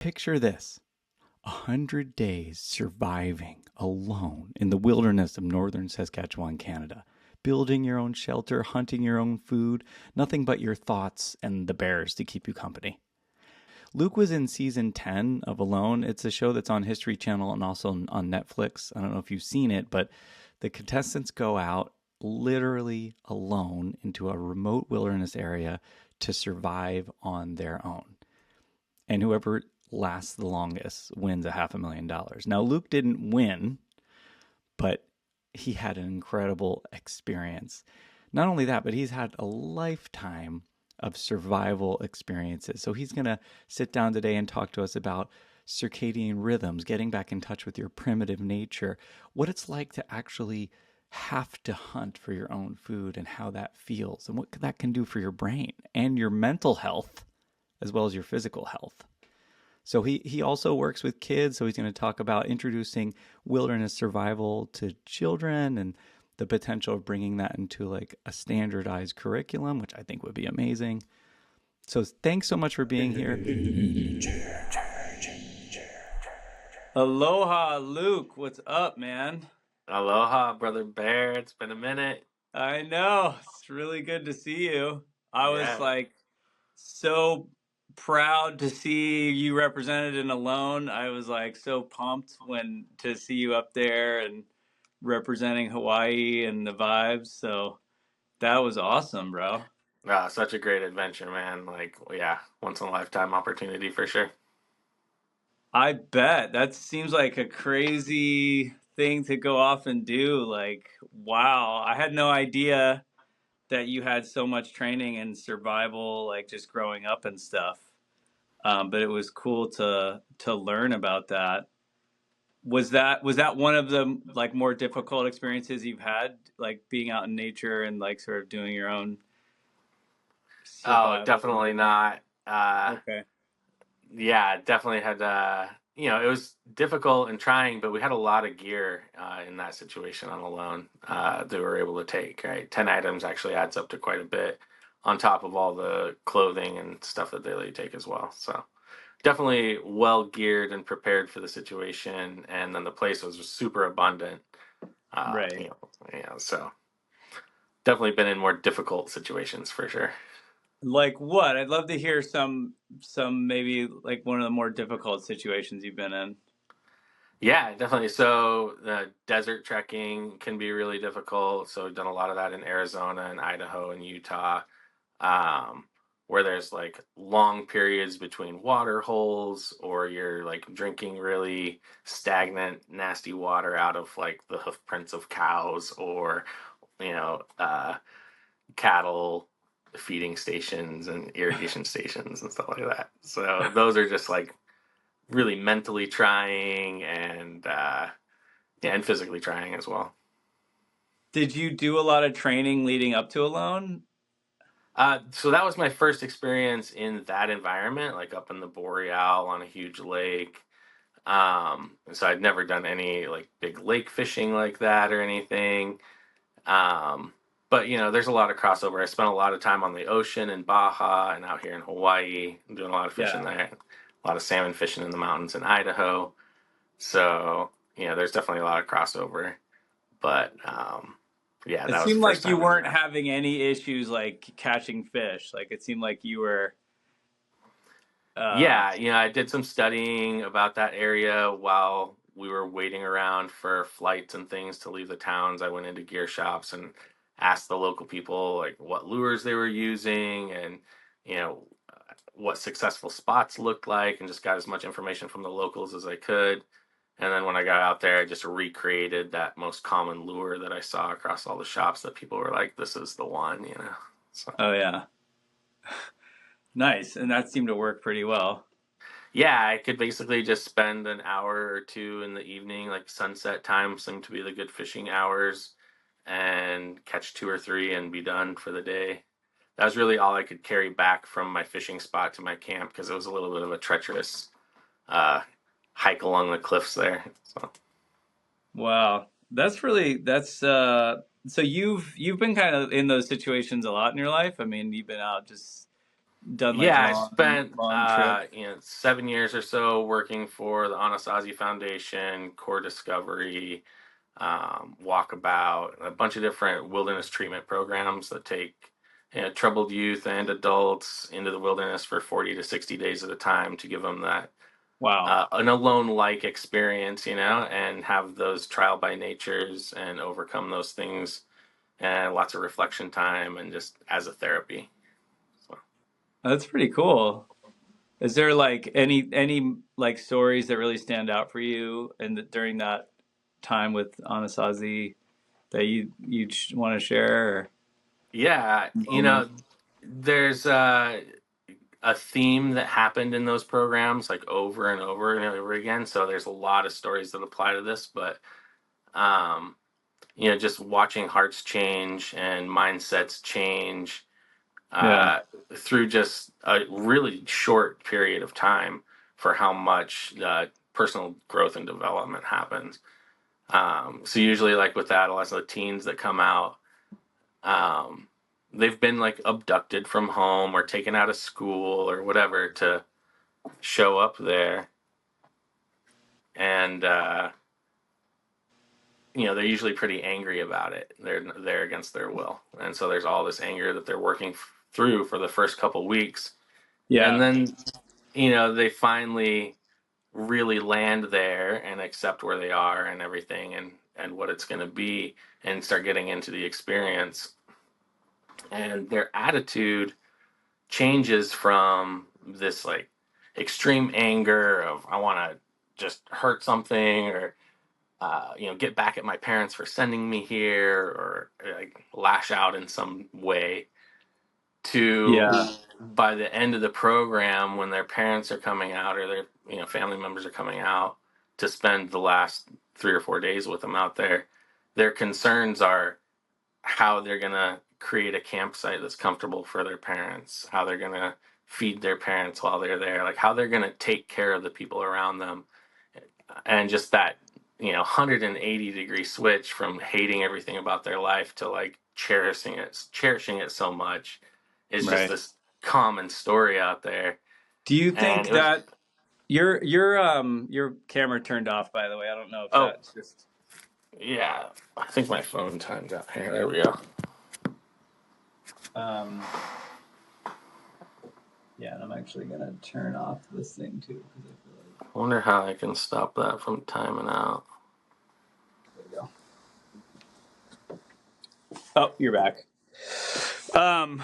Picture this: 100 days surviving alone in the wilderness of northern Saskatchewan, Canada, building your own shelter, hunting your own food, nothing but your thoughts and the bears to keep you company. Luke was in season 10 of Alone. It's a show that's on History Channel and also on Netflix. I don't know if you've seen it, but the contestants go out literally alone into a remote wilderness area to survive on their own. And whoever lasts the longest wins $500,000. Now, Luke didn't win, but he had an incredible experience. Not only that, but he's had a lifetime of survival experiences. So he's going to sit down today and talk to us about circadian rhythms, getting back in touch with your primitive nature, what it's like to actually have to hunt for your own food and how that feels and what that can do for your brain and your mental health as well as your physical health. So he also works with kids. So he's going to talk about introducing wilderness survival to children and the potential of bringing that into like a standardized curriculum, which I think would be amazing. So thanks so much for being here. Aloha, Luke. What's up, man? Aloha, brother Bear. It's been a minute. I know. It's really good to see you. I was like so proud to see you represented in Alone. I was like so pumped to see you up there and representing Hawaii and the vibes. So that was awesome, bro. Such a great adventure, man. Once in a lifetime opportunity for sure. I bet. That seems like a crazy thing to go off and do. Like, wow. I had no idea that you had so much training in survival, like just growing up and stuff. But it was cool to learn about that. Was that one of the like more difficult experiences you've had, like being out in nature and like sort of doing your own Oh, survival? definitely not. Okay. Yeah, definitely had, it was difficult and trying, but we had a lot of gear in that situation on Alone that we were able to take, right? 10 items actually adds up to quite a bit on top of all the clothing and stuff that they take as well. So definitely well geared and prepared for the situation. And then the place was super abundant. Right. So definitely been in more difficult situations for sure. Like what? I'd love to hear some maybe like one of the more difficult situations you've been in. Yeah, definitely. So desert trekking can be really difficult. So we've done a lot of that in Arizona and Idaho and Utah, um, where there's like long periods between water holes, or you're like drinking really stagnant, nasty water out of like the hoof prints of cows, or you know, uh, cattle feeding stations and irrigation stations and stuff like that. So those are just like really mentally trying and physically trying as well. Did you do a lot of training leading up to Alone? So that was my first experience in that environment, like up in the Boreal on a huge lake. And so I'd never done any like big lake fishing like that or anything. But there's a lot of crossover. I spent a lot of time on the ocean in Baja and out here in Hawaii. I'm doing a lot of fishing there. A lot of salmon fishing in the mountains in Idaho. So, there's definitely a lot of crossover. But yeah, It that was the seemed first like you time doing weren't that. having any issues like catching fish. Like it seemed like you were uh Yeah, I did some studying about that area while we were waiting around for flights and things to leave the towns. I went into gear shops and asked the local people like what lures they were using, and you know what successful spots looked like, and just got as much information from the locals as I could. And then when I got out there, I just recreated that most common lure that I saw across all the shops that people were like, "This is the one." So. oh yeah. Nice. And that seemed to work pretty well. Yeah, I could basically just spend an hour or two in the evening, like sunset time seemed to be the good fishing hours, and catch two or three and be done for the day. That was really all I could carry back from my fishing spot to my camp, because it was a little bit of a treacherous uh, hike along the cliffs there. So. Wow. That's so you've been kind of in those situations a lot in your life. I mean, you've been out just done like Yeah, I long, spent long trips? 7 years or so working for the Anasazi Foundation, Core Discovery, Walkabout, a bunch of different wilderness treatment programs that take troubled youth and adults into the wilderness for 40 to 60 days at a time to give them that Wow. an alone-like experience, and have those trial by natures and overcome those things, and lots of reflection time and just as a therapy. So. That's pretty cool. Is there like any like stories that really stand out for you and during that time with Anasazi that you want to share or Yeah, moment? there's a theme that happened in those programs like over and over and over again. So there's a lot of stories that apply to this, but um, just watching hearts change and mindsets change Yeah. uh, through just a really short period of time for how much personal growth and development happens. So usually, like with adolescent teens that come out, um, they've been like abducted from home or taken out of school or whatever to show up there, and they're usually pretty angry about it. They're there against their will, and so there's all this anger that they're working through for the first couple weeks, and Yeah. then they finally really land there and accept where they are and everything, and what it's going to be, and start getting into the experience, and their attitude changes from this like extreme anger of I want to just hurt something, or get back at my parents for sending me here, or like lash out in some way, to Yeah. by the end of the program when their parents are coming out, or their family members are coming out to spend the last 3 or 4 days with them out there, their concerns are how they're going to create a campsite that's comfortable for their parents, how they're going to feed their parents while they're there, like how they're going to take care of the people around them. And just that 180-degree switch from hating everything about their life to like cherishing it so much is just Right. this common story out there. Do you And think it was, that your camera turned off, by the way? I don't know if oh that's just yeah, I think my phone timed out here. There we go. um yeah, and I'm actually gonna turn off this thing too because I feel like I wonder how I can stop that from timing out. there we go. Oh, you're back. Um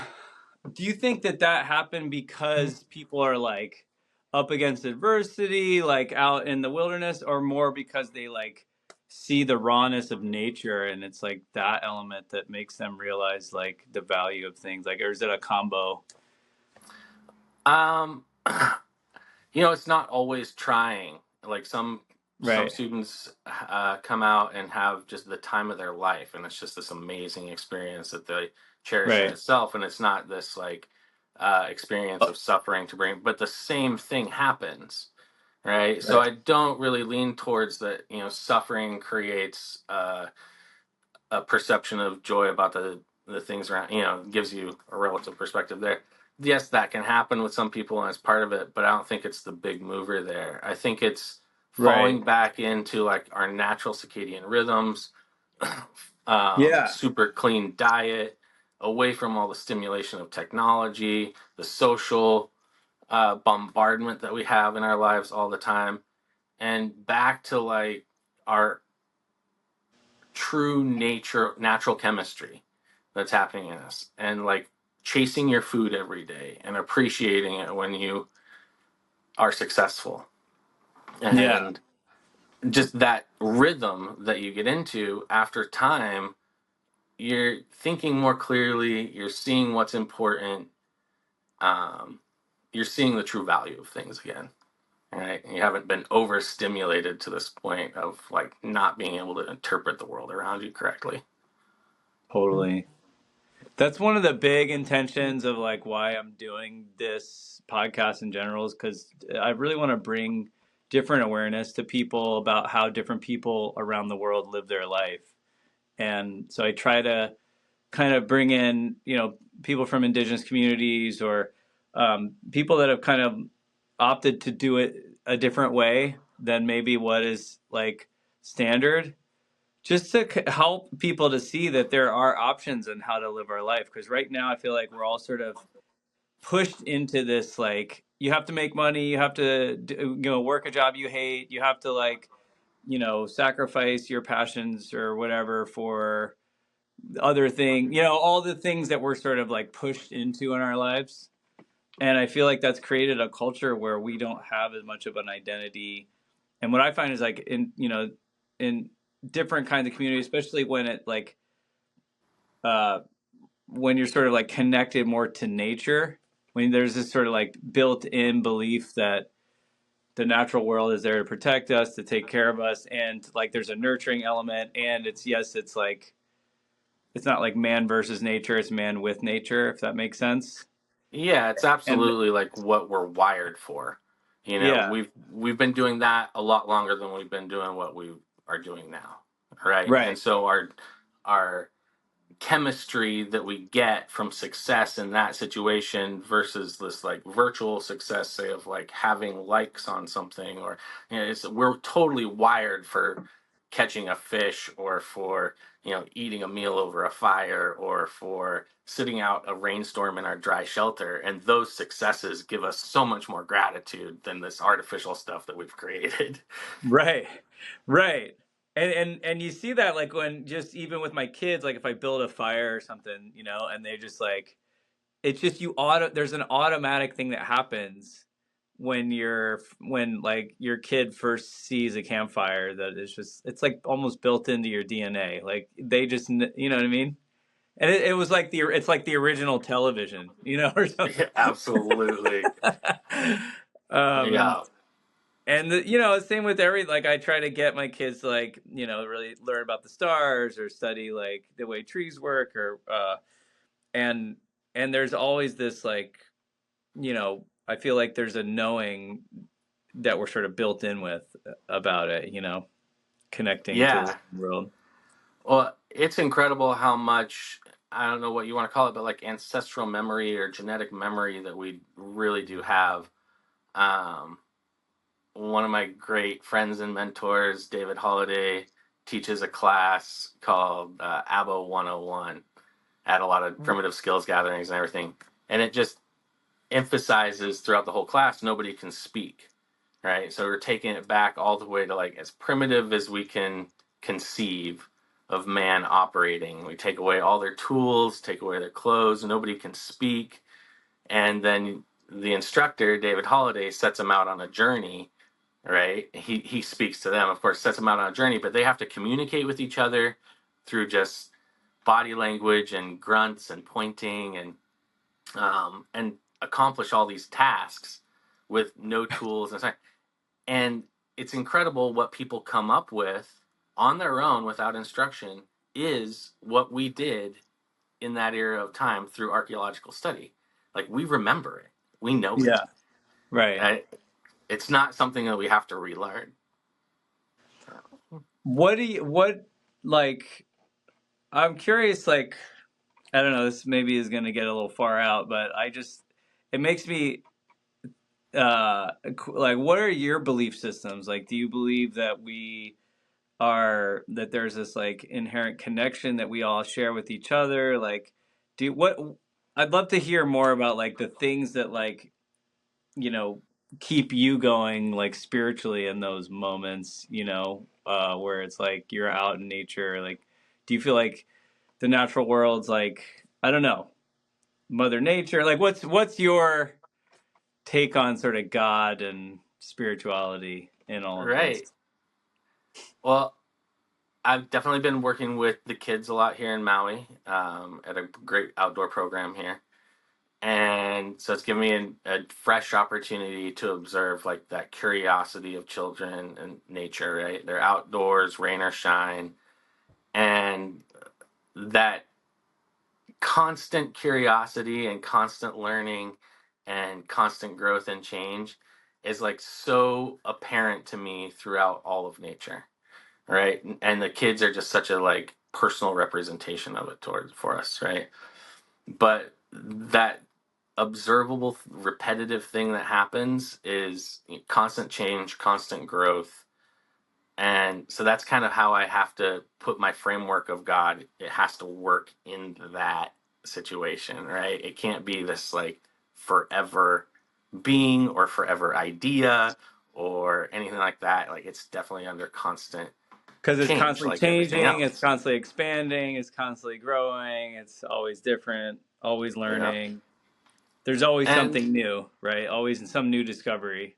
Do you think that happened because people are like up against adversity, like out in the wilderness, or more because they like see the rawness of nature and it's like that element that makes them realize like the value of things? Like, or is it a combo? um it's not always trying. Like some Right, students come out and have just the time of their life, and it's just this amazing experience that they cherish in right. itself. And it's not this like experience Oh, of suffering to bring, but the same thing happens, right? So right, I don't really lean towards that. Suffering creates a perception of joy about the things around. Gives you a relative perspective there. Yes, that can happen with some people and it's part of it, but I don't think it's the big mover there. I think it's right. falling back into like our natural circadian rhythms, Yeah, super clean diet, away from all the stimulation of technology, the social bombardment that we have in our lives all the time, and back to like our true natural chemistry that's happening in us, and like chasing your food every day and appreciating it when you are successful, yeah, and just that rhythm that you get into after time. You're thinking more clearly, you're seeing what's important, um, you're seeing the true value of things again, right? And you haven't been overstimulated to this point of like not being able to interpret the world around you correctly. totally. That's one of the big intentions of like why I'm doing this podcast in general is because I really want to bring different awareness to people about how different people around the world live their life. And so I try to kind of bring in, people from indigenous communities or people that have kind of opted to do it a different way than maybe what is like standard, just to help people to see that there are options in how to live our life. Because right now I feel like we're all sort of pushed into this, like, you have to make money, you have to work a job you hate, you have to, like, sacrifice your passions or whatever for other thing, all the things that we're sort of like pushed into in our lives. And I feel like that's created a culture where we don't have as much of an identity. And what I find is, like, in different kinds of communities, especially when it like uh when you're sort of like connected more to nature, when there's this sort of like built-in belief that the natural world is there to protect us, to take care of us, and like there's a nurturing element, and it's like it's not like man versus nature, it's man with nature, if that makes sense. Yeah, it's And absolutely like what we're wired for. yeah, We've been doing that a lot longer than we've been doing what we are doing now, right? And right, so our chemistry that we get from success in that situation versus this like virtual success, say, of like having likes on something, or we're totally wired for catching a fish, or for eating a meal over a fire, or for sitting out a rainstorm in our dry shelter, and those successes give us so much more gratitude than this artificial stuff that we've created. right, right. And you see that, like, when, just even with my kids, like if I build a fire or something, and they just like, it's just there's an automatic thing that happens when like your kid first sees a campfire, that is just, it's like almost built into your DNA. Like they just, you know what I mean? And it was like it's like the original television, or something. Yeah, absolutely. And Yeah. same with like I try to get my kids to, like, really learn about the stars, or study like the way trees work, or and there's always this, like, I feel like there's a knowing that we're sort of built in with about it, connecting to Yeah. the world. Well, it's incredible how much, I don't know what you want to call it, but like ancestral memory or genetic memory that we really do have. Um, One of my great friends and mentors, David Holliday, teaches a class called ABBA 101 at a lot of primitive skills gatherings and everything. And it just emphasizes throughout the whole class, nobody can speak, right? So we're taking it back all the way to like as primitive as we can conceive of man operating. We take away all their tools, take away their clothes, nobody can speak. And then the instructor, David Holliday, sets them out on a journey, right? He speaks to them, of course, sets them out on a journey, but they have to communicate with each other through just body language and grunts and pointing, and accomplish all these tasks with no tools and so on. And it's incredible what people come up with on their own without instruction is what we did in that era of time through archaeological study. Like, we remember it, we know it. Yeah, right. It's not something that we have to relearn. What, like, I'm curious, like, I don't know, this maybe is going to get a little far out, but it makes me, like, what are your belief systems? Like, do you believe that that there's this like inherent connection that we all share with each other? Like, what, I'd love to hear more about, like, the things that, like, you know, keep you going, like, spiritually in those moments, where it's like you're out in nature. Like, do you feel like the natural world's like, I don't know, Mother Nature? Like, what's your take on sort of God and spirituality in all of this? Right. Well, I've definitely been working with the kids a lot here in Maui, at a great outdoor program here. And so it's given me a fresh opportunity to observe like that curiosity of children and nature, right? They're outdoors, rain or shine. And that constant curiosity and constant learning and constant growth and change is like so apparent to me throughout all of nature, right? And the kids are just such a like personal representation of it towards for us, right? But that observable, repetitive thing that happens is constant change, constant growth. And so that's kind of how I have to put my framework of God. It has to work in that situation, right? It can't be this like forever being or forever idea or anything like that. Like it's definitely under constant Because it's change, constantly like everything changing, it's else. constantly expanding, it's constantly growing, it's always different, always Yeah. learning. There's always And something new, right? Always some new discovery.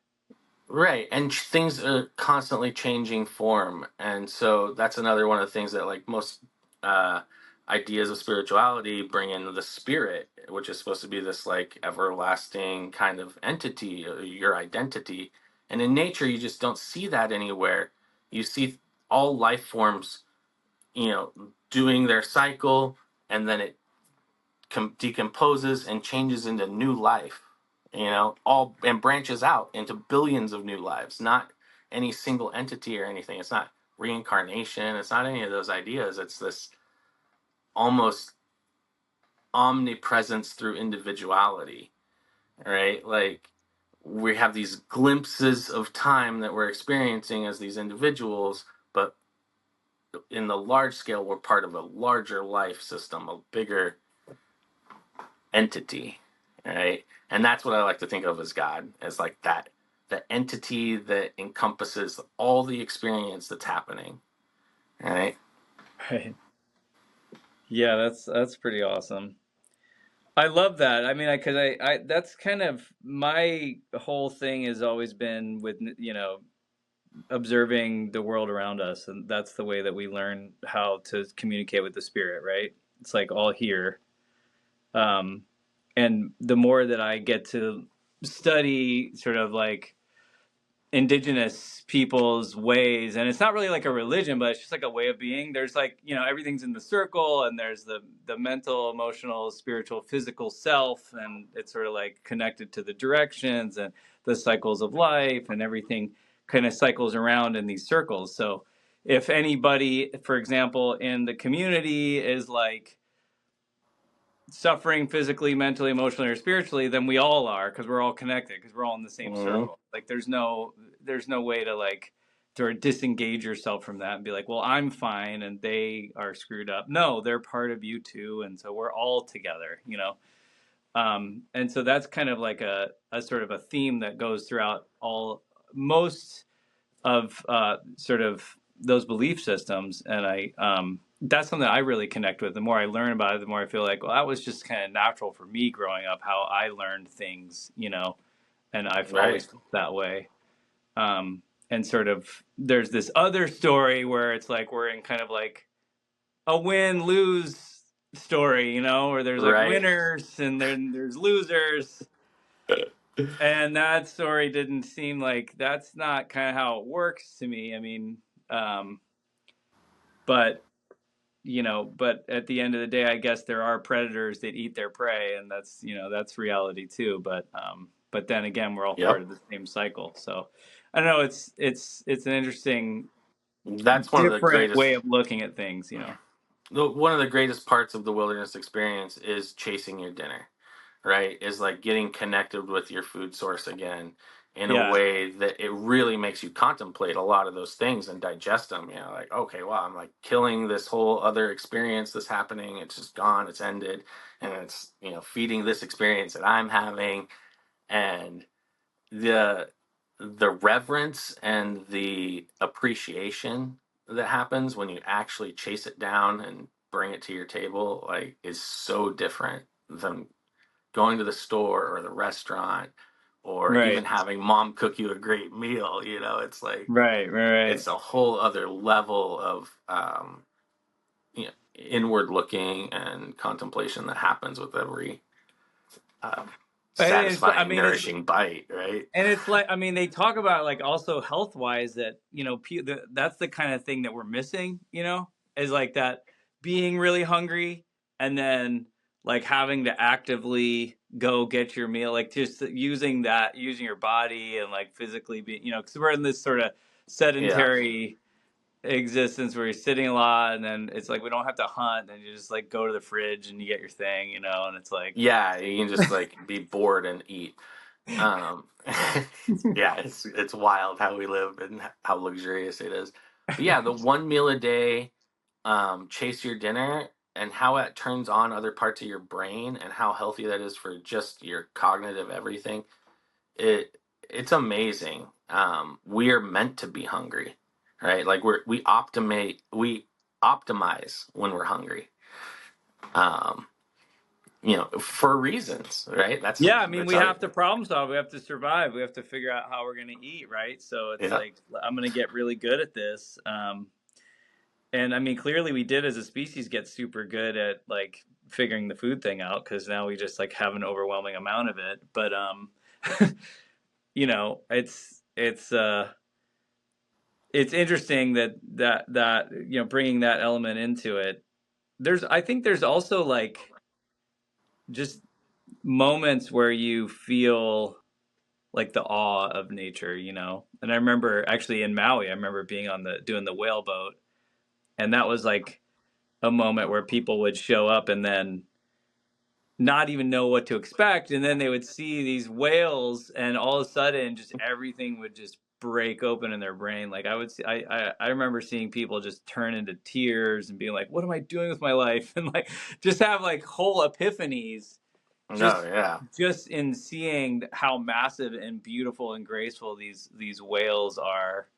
right, and things are constantly changing form, and so that's another one of the things that like most uh, ideas of spirituality bring in the spirit, which is supposed to be this like everlasting kind of entity, your identity. And in nature, you just don't see that anywhere. You see all life forms, doing their cycle, and then it decomposes and changes into new life, all and branches out into billions of new lives, not any single entity or anything. It's not reincarnation, it's not any of those ideas. It's this almost omnipresence through individuality, right? Like we have these glimpses of time that we're experiencing as these individuals, but in the large scale we're part of a larger life system, a bigger entity, right? And that's what I like to think of as God, as like that, the entity that encompasses all the experience that's happening, right? Right. Yeah, that's pretty awesome. I love that. I mean, because I that's kind of my whole thing has always been with, observing the world around us, and that's the way that we learn how to communicate with the spirit, right? It's like all here. Um, and the more that I get to study sort of like indigenous people's ways, and it's not really like a religion, but it's just like a way of being. There's like, everything's in the circle, and there's the mental, emotional, spiritual, physical self, and it's sort of like connected to the directions and the cycles of life, and everything kind of cycles around in these circles. So if anybody, for example, in the community is like suffering physically, mentally, emotionally, or spiritually, then we all are, because we're all connected, because we're all in the same Mm-hmm. circle. Like there's no way to like sort of disengage yourself from that and be like, well, I'm fine and they are screwed up. No, they're part of you too, and so we're all together. And so that's kind of like a sort of a theme that goes throughout all most of sort of those belief systems. And that's something I really connect with. The more I learn about it, the more I feel like, well, that was just kind of natural for me growing up, how I learned things, and I've Right. always felt that way. And sort of there's this other story where it's like we're in kind of like a win-lose story, where there's like Right. winners and then there's losers. And that story didn't seem like that's not kind of how it works to me. I mean, um, but but at the end of the day, I guess there are predators that eat their prey, and that's reality too. But then again, we're all part Yep. of the same cycle. So I don't know. It's an interesting, That's one of the different way greatest of looking at things. one of the greatest parts of the wilderness experience is chasing your dinner, right? Is like getting connected with your food source again in a Yeah. way that it really makes you contemplate a lot of those things and digest them. Like, okay, wow, I'm like killing this whole other experience that's happening. It's just gone, it's ended. And it's, feeding this experience that I'm having. And the the reverence and the appreciation that happens when you actually chase it down and bring it to your table, like, is so different than going to the store or the restaurant or Right. even having mom cook you a great meal. It's like Right. Right. Right. it's a whole other level of inward looking and contemplation that happens with every um, And it's, I satisfying, mean, it's nourishing bite, right? And it's like, I mean, they talk about like also health wise that, that's the kind of thing that we're missing, is like that being really hungry and then like having to actively go get your meal, like just using your body and like physically because we're in this sort of Yeah. sedentary existence where you're sitting a lot, and then it's like we don't have to hunt, and you just like go to the fridge and you get your thing, and it's like Yeah, you can just like be bored and eat. Um, yeah, it's wild how we live and how luxurious it is. But yeah, the one meal a day, chase your dinner, and how it turns on other parts of your brain and how healthy that is for just your cognitive everything. It it's amazing. We are meant to be hungry, right? Like we optimize when we're hungry. Um, for reasons, right? yeah, I mean, That's we how. have to problem solve, we have to survive, we have to figure out how we're going to eat, right? So it's Yeah. like I'm going to get really good at this. And I mean, clearly we did as a species get super good at like figuring the food thing out, because now we just like have an overwhelming amount of it. But it's interesting that bringing that element into it. I think there's also like just moments where you feel like the awe of nature. And I remember actually in Maui, I remember being on the doing the whale boat, and that was like a moment where people would show up and then not even know what to expect, and then they would see these whales, and all of a sudden just everything would just break open in their brain. Like I would see I remember seeing people just turn into tears and being like, what am I doing with my life? And like just have like whole epiphanies, No, just yeah. just in seeing how massive and beautiful and graceful these whales are,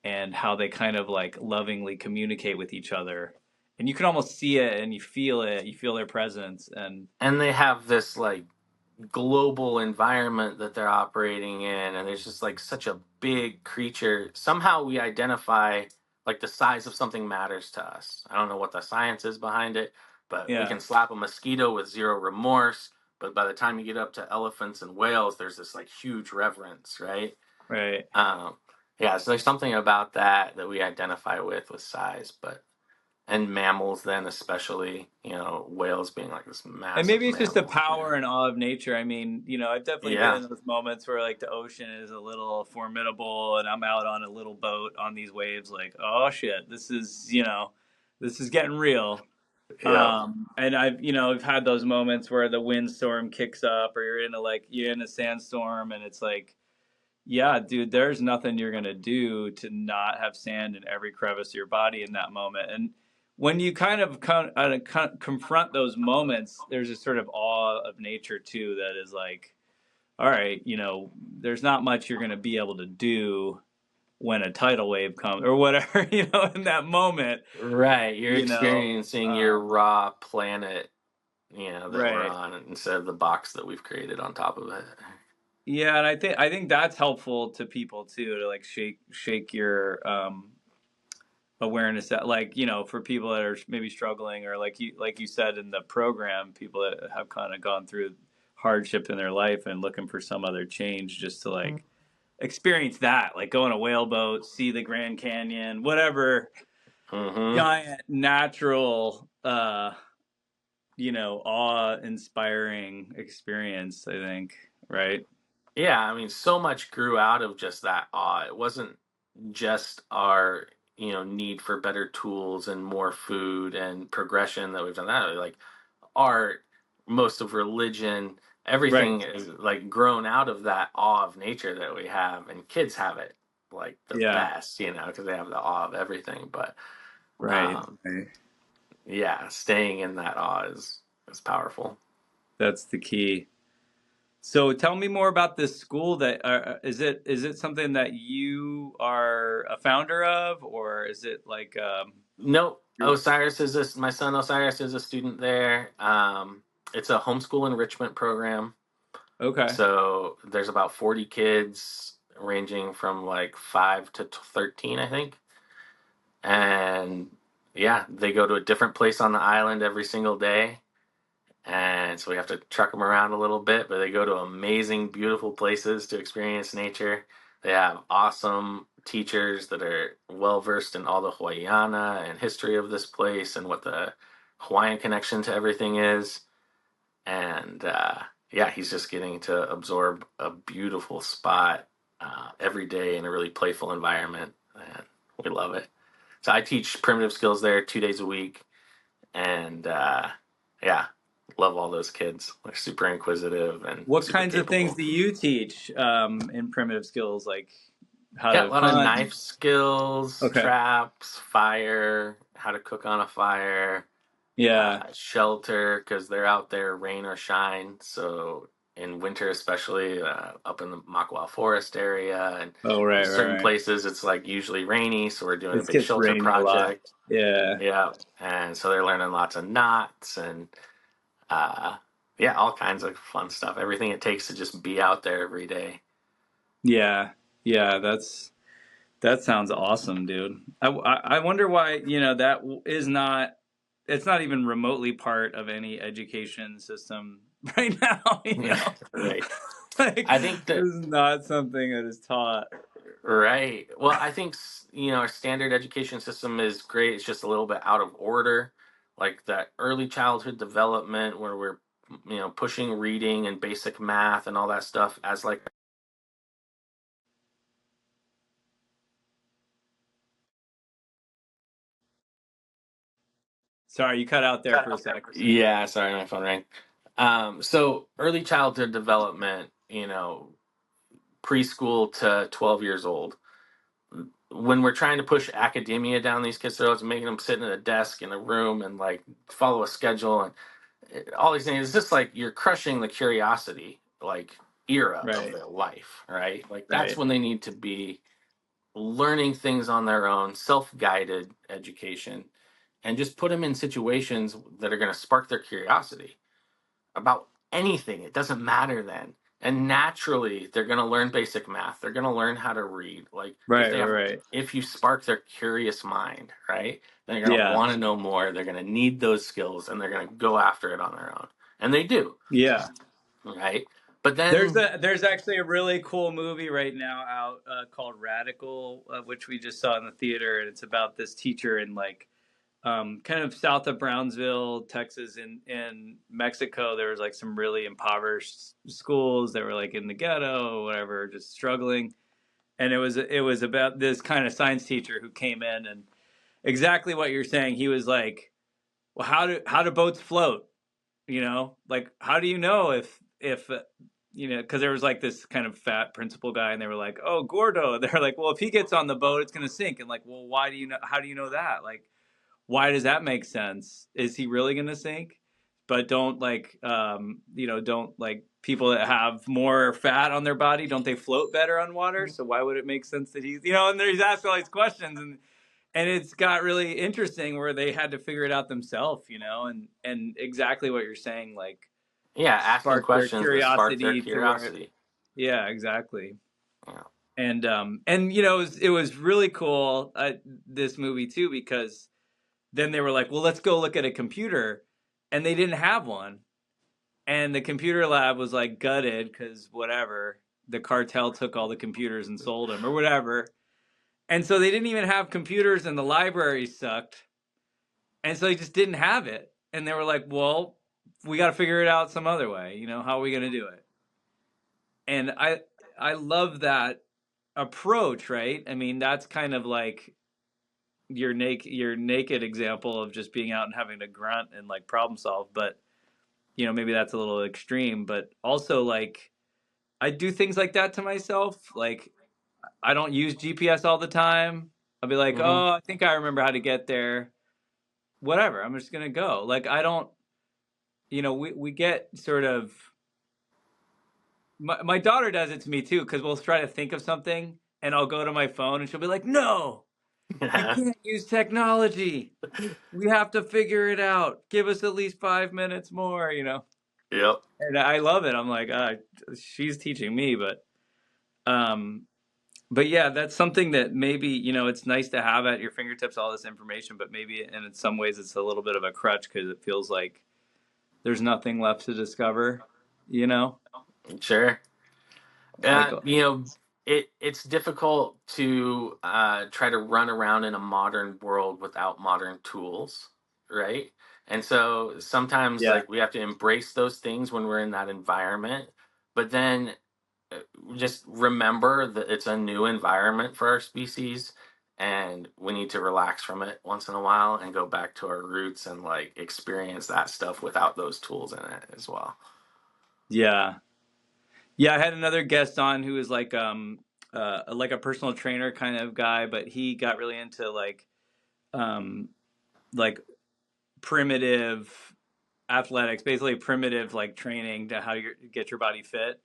and how they kind of like lovingly communicate with each other, and you can almost see it, and you feel their presence. And And they have this like global environment that they're operating in, and there's just like such a big creature. Somehow we identify like the size of something matters to us. I don't know what the science is behind it, but we yeah, can slap a mosquito with zero remorse. But by the time you get up to elephants and whales, there's this like huge reverence, right? right. Um, yeah, so there's something about that we identify with size, but and mammals then especially, whales being like this And massive maybe it's just the mammal. power and awe of nature. I mean, I've definitely been Yeah. in those moments where like the ocean is a little formidable, and I'm out on a little boat on these waves, like, oh shit, this is getting real. Yeah. And I've had those moments where the windstorm kicks up, or you're in a sandstorm, and it's like, yeah, dude, there's nothing you're going to do to not have sand in every crevice of your body in that moment. And when you kind of confront those moments, there's a sort of awe of nature too that is like, all right, there's not much you're going to be able to do when a tidal wave comes or whatever, in that moment, Right. You're you know. experiencing your raw planet, that we're Right. on instead of the box that we've created on top of it. Yeah, and I think that's helpful to people too, to like shake your awareness that, like, for people that are maybe struggling, or like you said in the program, people that have kind of gone through hardship in their life and looking for some other change, just to like experience that, like go on a whale boat, see the Grand Canyon, whatever Mm-hmm. giant natural awe inspiring experience, I think, right? Yeah, I mean, so much grew out of just that awe. It wasn't just our, need for better tools and more food and progression that we've done that. Like art, most of religion, Right. everything is like grown out of that awe of nature that we have, and kids have it like the Yeah. best, because they have the awe of everything. But Right. um, Right. yeah, staying in that awe is powerful. That's the key. So tell me more about this school. That is it something that you are a founder of, or is it like Nope. you're My son Osiris is a student there. It's a homeschool enrichment program. okay? So there's about 40 kids ranging from like 5 to 13, I think. And yeah, they go to a different place on the island every single day. And so we have to truck them around a little bit, but they go to amazing, beautiful places to experience nature. They have awesome teachers that are well versed in all the Hawaiiana and history of this place and what the Hawaiian connection to everything is. And yeah, he's just getting to absorb a beautiful spot every day in a really playful environment. And we love it. So I teach primitive skills there 2 days a week, and yeah, love all those kids. They're super inquisitive and What super kinds of things capable. do you teach in primitive skills, like how Yeah, a to lot of hunt? knife skills, Okay. traps, fire, how to cook on a fire, Yeah. shelter, because they're out there rain or shine. So in winter, especially up in the Makawao Forest area and Oh, right, certain right. places, it's like usually rainy. So we're doing a It big gets shelter rainy a lot. project. Yeah. Yeah, and so they're learning lots of knots and yeah, all kinds of fun stuff. Everything it takes to just be out there every day. Yeah. Yeah. That sounds awesome, dude. I wonder why, that is not, it's not even remotely part of any education system right now, Right. like I think this that is not something that is taught. right. Well, I think our standard education system is great. It's just a little bit out of order, like that early childhood development where we're pushing reading and basic math and all that stuff as like Sorry, you cut out there for a sec. yeah. Sorry, my phone rang. So early childhood development, preschool to 12 years old. When we're trying to push academia down these kids' throats and making them sit in a desk in a room and like follow a schedule and all these things, it's just like you're crushing the curiosity like era of Right, their life, right? Like that's right, when they need to be learning things on their own, self-guided education, and just put them in situations that are going to spark their curiosity about anything. It doesn't matter then. And naturally, they're going to learn basic math. They're going to learn how to read. Like right, right, right. if you spark their curious mind, right? Then they're going to Yeah, want to know more. They're going to need those skills, and they're going to go after it on their own. And they do, yeah. right? But There's then, there's actually a really cool movie right now out called Radical, which we just saw in the theater, and it's about this teacher in like kind of south of Brownsville, Texas, in Mexico. There was like some really impoverished schools that were like in the ghetto or whatever, just struggling. And it was about this kind of science teacher who came in, and exactly what you're saying. He was like, "Well, how do boats float? Like how do you know if because there was like this kind of fat principal guy, and they were like, oh, Gordo." They're like, well, if he gets on the boat, it's gonna sink. And like, well, why do you know? How do you know that? Like, why does that make sense? Is he really going to sink? But don't like, don't like people that have more fat on their body, don't they float better on water? So why would it make sense that and he's asking all these questions, and it's got really interesting where they had to figure it out themselves, and exactly what you're saying, like yeah, asking spark their questions that spark their curiosity to where, curiosity. yeah, exactly. Yeah. And it was really cool, this movie too, because then they were like, well, let's go look at a computer. And they didn't have one. And the computer lab was like gutted because whatever, the cartel took all the computers and sold them or whatever. And so they didn't even have computers, and the library sucked. And so they just didn't have it. And they were like, well, we got to figure it out some other way. How are we going to do it? And I love that approach, right? I mean, that's kind of like your naked example of just being out and having to grunt and like problem solve, but maybe that's a little extreme, but also like I do things like that to myself. Like I don't use GPS all the time. I'll be like, Hmm. oh, I think I remember how to get there. Whatever, I'm just gonna go. Like I don't, we get sort of, my daughter does it to me too, because we'll try to think of something and I'll go to my phone and she'll be like, no, you can't use technology. We have to figure it out. Give us at least 5 minutes more. Yep. And I love it. I'm like, she's teaching me, um, but yeah, that's something that maybe, it's nice to have at your fingertips, all this information, but maybe, and in some ways it's a little bit of a crutch because it feels like there's nothing left to discover, you know, Sure. like, It's difficult to try to run around in a modern world without modern tools, right? And so sometimes yeah, like we have to embrace those things when we're in that environment, but then uh, just remember that it's a new environment for our species, and we need to relax from it once in a while and go back to our roots and like experience that stuff without those tools in it as well. Yeah. Yeah, I had another guest on who was like a personal trainer kind of guy, but he got really into um like primitive athletics, basically primitive like training to how you get your body fit.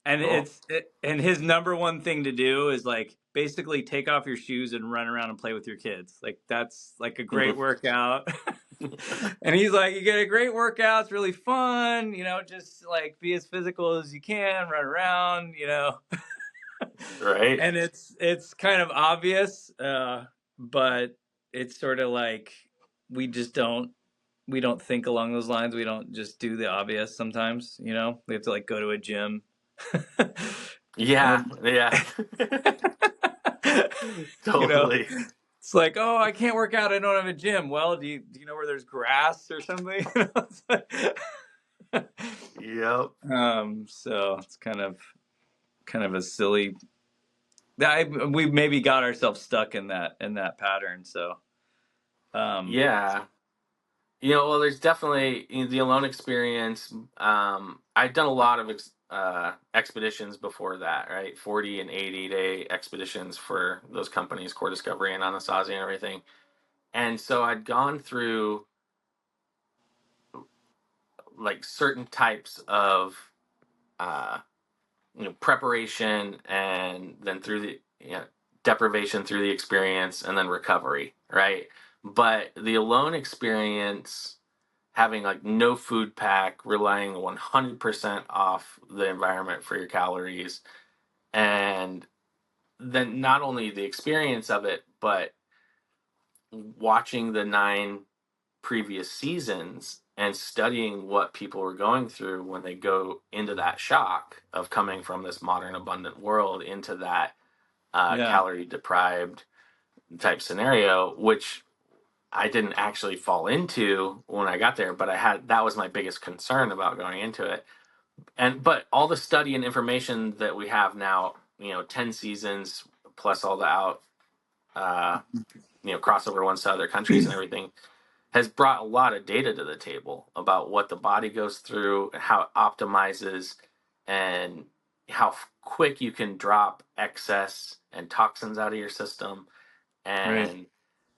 And Cool. and his number one thing to do is like basically take off your shoes and run around and play with your kids. Like that's like a great workout. And he's like, you get a great workout, it's really fun, just like be as physical as you can, run around. Right. And it's kind of obvious, but it's sort of like we just don't think along those lines. We don't just do the obvious sometimes, we have to like go to a gym. Yeah. And Yeah. you know Totally. it's like, oh, I can't work out, I don't have a gym. Well, do you know where there's grass or something? It's like- Yep. so it's kind of a silly we maybe got ourselves stuck in that pattern. So Yeah. Well, there's definitely the alone experience. I'd done a lot of expeditions before that, right? 40 and 80-day expeditions for those companies, Core Discovery and Anasazi and everything. And so I'd gone through like certain types of uh, preparation, and then through the deprivation through the experience, and then recovery, right? But the alone experience, having like no food pack, relying 100% off the environment for your calories, and then not only the experience of it, but watching the 9 previous seasons and studying what people were going through when they go into that shock of coming from this modern abundant world into that yeah, calorie deprived type scenario, which I didn't actually fall into when I got there, but that was my biggest concern about going into it. But all the study and information that we have now, 10 seasons plus all the uh, crossover ones to other countries and everything, has brought a lot of data to the table about what the body goes through, how it optimizes, and how quick you can drop excess and toxins out of your system, right. and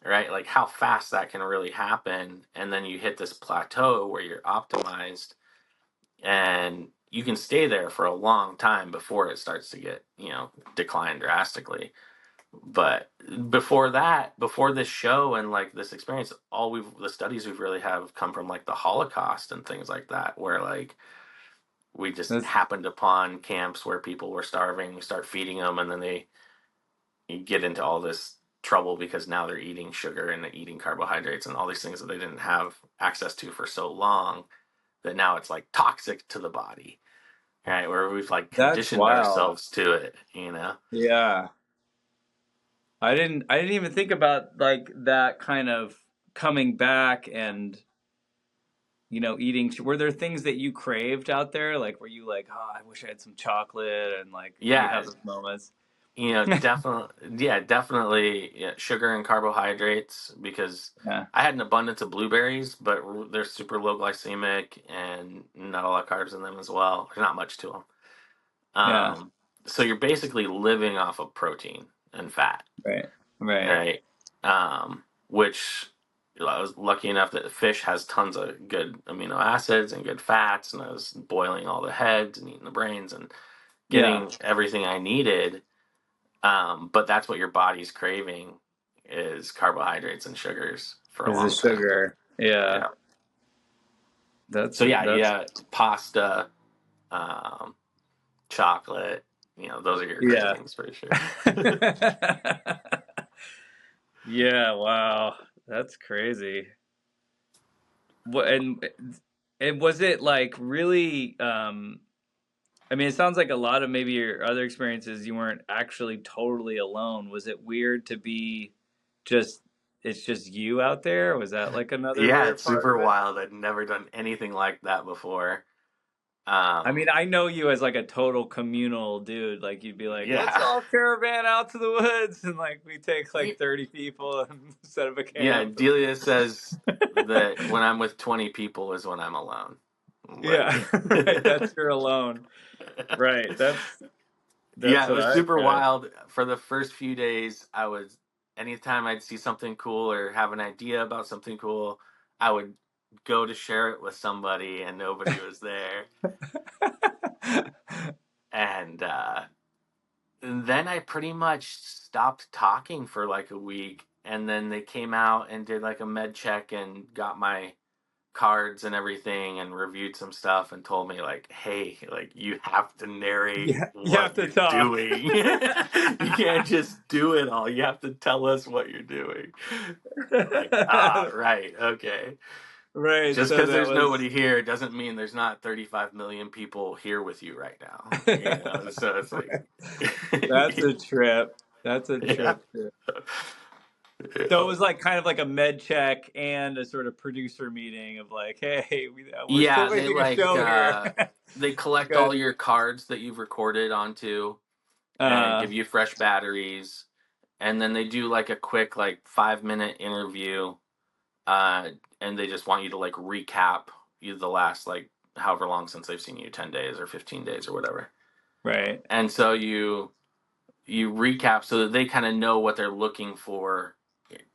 right, like how fast that can really happen. And then you hit this plateau where you're optimized, and you can stay there for a long time before it starts to get decline drastically. But before this show and like this experience, the studies we've really have come from like the Holocaust and things like that, where like we just That's happened upon camps where people were starving, we start feeding them, and then you get into all this trouble because now they're eating sugar and they're eating carbohydrates and all these things that they didn't have access to for so long, that now it's like toxic to the body, right? Where we've like that's conditioned wild. ourselves to it. Yeah. I didn't even think about like that kind of coming back and eating. Were there things that you craved out there? Like, were you like, oh, I wish I had some chocolate, and like, did you Yeah. have those moments? Definitely, yeah, definitely, yeah, sugar and carbohydrates, because Yeah. I had an abundance of blueberries, but they're super low glycemic and not a lot of carbs in them as well. There's not much to them. Yeah. So you're basically living off of protein and fat, Right. Right. right? Which I was lucky enough that fish has tons of good amino acids and good fats, and I was boiling all the heads and eating the brains and Yeah. getting everything I needed. But that's what your body's craving, is carbohydrates and sugars for a Is the long time. sugar? Yeah. Yeah. That's So yeah, that's yeah, pasta, um, chocolate, those are your yeah. cravings for sure. Yeah, wow. That's crazy. What and was it like really I mean, it sounds like a lot of maybe your other experiences you weren't actually totally alone. Was it weird to be just it's just you out there? Was that like another Yeah, weird it's part super of it? wild. I'd never done anything like that before. I mean, I know you as like a total communal dude. Like you'd be like, let's Yeah. all caravan out to the woods, and like we take like 30 people and set up a Yeah, camp. Delia says that when I'm with 20 people is when I'm alone. Like, Yeah, right. That's you're alone. Right. That's yeah, it what was I super said. wild. For the first few days, anytime I'd see something cool or have an idea about something cool, I would go to share it with somebody and nobody was there. And then I pretty much stopped talking for like a week. And then they came out and did like a med check and got my cards and everything and reviewed some stuff and told me like, hey, like you have to narrate Yeah, you have what to you're talk. doing. You can't just do it all. You have to tell us what you're doing. Like, right, okay. Right. Just So because that there's was. nobody here doesn't mean there's not 35 million people here with you right now. You know, so it's like, That's a trip. That's a yeah. trip. Too. So it Yeah. was like kind of like a med check and a sort of producer meeting of like, hey, we're still Yeah, making a show here. they collect all Good. your cards that you've recorded onto and Uh, give you fresh batteries, and then they do like a quick like 5 minute interview, uh, and they just want you to like recap you the last like however long since they've seen you, 10 days or 15 days or whatever, right. and so you recap so that they kind of know what they're looking for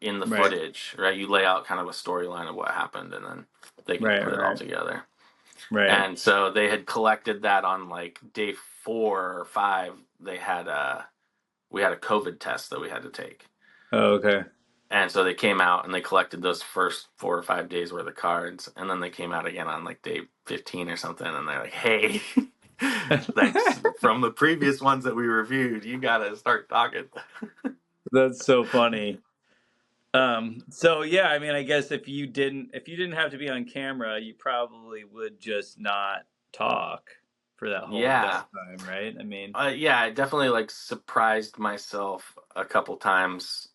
in the Right. footage, right? You lay out kind of a storyline of what happened, and then they can Right. put it all Right. together. Right. And so they had collected that on like day 4 or 5. We had a COVID test that we had to take. Oh, okay. And so they came out and they collected those first 4 or 5 days worth of cards. And then they came out again on like day 15 or something. And they're like, hey, thanks from the previous ones that we reviewed. You got to start talking. That's so funny. So yeah, I mean, I guess if you didn't have to be on camera, you probably would just not talk for that Yeah. time, right? I mean, Yeah, I definitely like surprised myself a couple times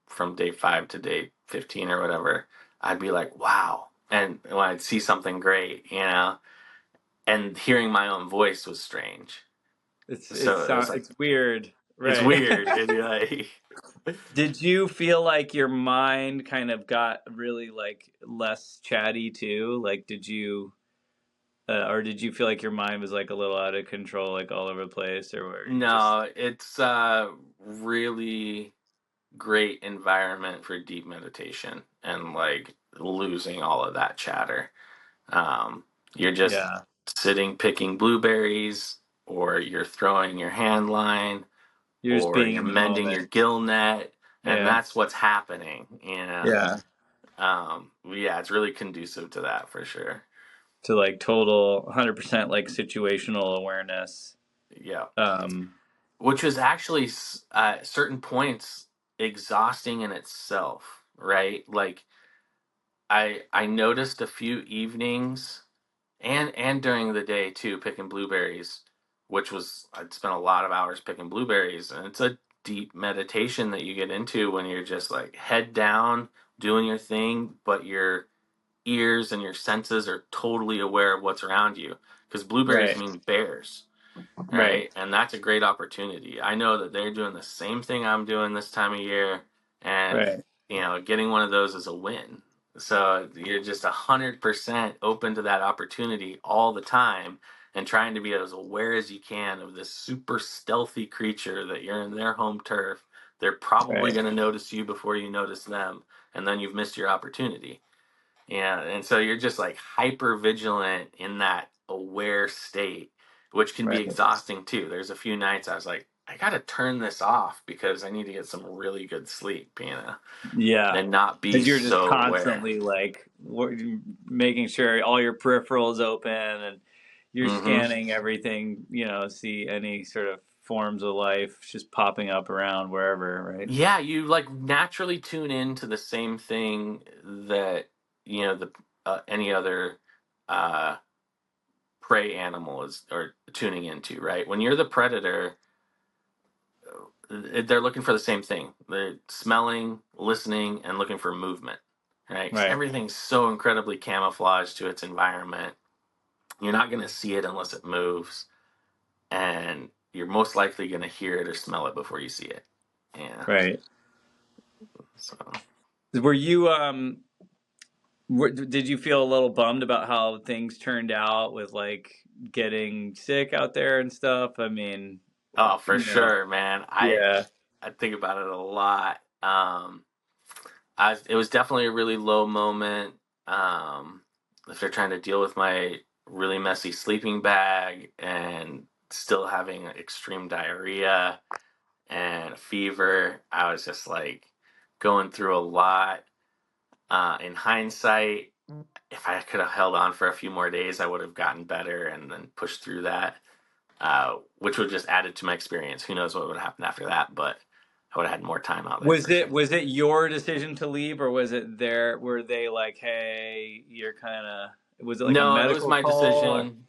from day 5 to day 15 or whatever. I'd be like, wow. And when I'd see something great, and hearing my own voice was strange. So it was like, it's weird, it's right? weird. And you're like, Did you feel like your mind kind of got really like less chatty too? Like, or did you feel like your mind was like a little out of control, like all over the place, or were you just no, it's really great environment for deep meditation and like losing all of that chatter. You're just yeah, sitting picking blueberries, or you're throwing your hand line, you're just or being you're in the mending moment? your gill net, and Yeah, that's what's happening. yeah. Yeah, it's really conducive to that for sure. To like total 100% like situational awareness. Yeah, Um, which was actually at certain points exhausting in itself, right? Like I noticed a few evenings and during the day too, picking blueberries, which was I'd spent a lot of hours picking blueberries, and it's a deep meditation that you get into when you're just like head down doing your thing, but your ears and your senses are totally aware of what's around you, because blueberries right, mean bears, right, right? And that's a great opportunity. I know that they're doing the same thing I'm doing this time of year, and right, getting one of those is a win. So you're just 100% open to that opportunity all the time, and trying to be as aware as you can of this super stealthy creature that you're in their home turf. They're probably right, going to notice you before you notice them, and then you've missed your opportunity. Yeah, and so you're just like hyper vigilant in that aware state, which can be right. exhausting too. There's a few nights I was like, I gotta turn this off because I need to get some really good sleep, Yeah. and not be Because you're just so aware. constantly like making sure all your peripherals open and you're Hmm. scanning everything, see any sort of forms of life just popping up around wherever, right? Yeah, you like naturally tune in to the same thing that the any other uh, prey animal is or tuning into, right? When you're the predator, they're looking for the same thing. They're smelling, listening, and looking for movement, right? 'Cause Right. everything's so incredibly camouflaged to its environment. You're not going to see it unless it moves, and you're most likely going to hear it or smell it before you see it. Yeah. Right. So. Were you did you feel a little bummed about how things turned out with like getting sick out there and stuff? I mean, Oh, for you know, sure, man. yeah, I think about it a lot. It was definitely a really low moment. Um, if they're trying to deal with my really messy sleeping bag and still having extreme diarrhea and a fever, I was just like going through a lot. In hindsight, if I could have held on for a few more days, I would have gotten better and then pushed through that, which would have just added to my experience. Who knows what would have happened after that, but I would have had more time out there for sure. was it your decision to leave, or was it their? Were they like, hey, you're kind of? Was it like a No, it was medical my call? Or? decision.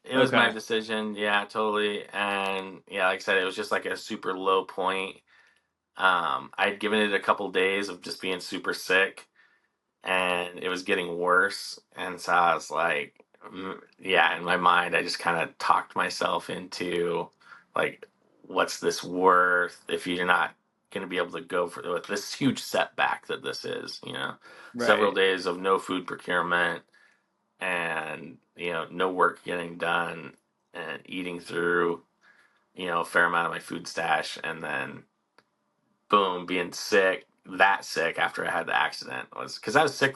It was my Okay, decision. Yeah, totally. And yeah, like I said, it was just like a super low point. I had given it a couple days of just being super sick, and it was getting worse. And so I was like, yeah, in my mind, I just kind of talked myself into like, what's this worth if you're not going to be able to go for with this huge setback that this is, several right, days of no food procurement and, no work getting done and eating through, a fair amount of my food stash. And then boom, being sick, that sick after I had the accident was because I was sick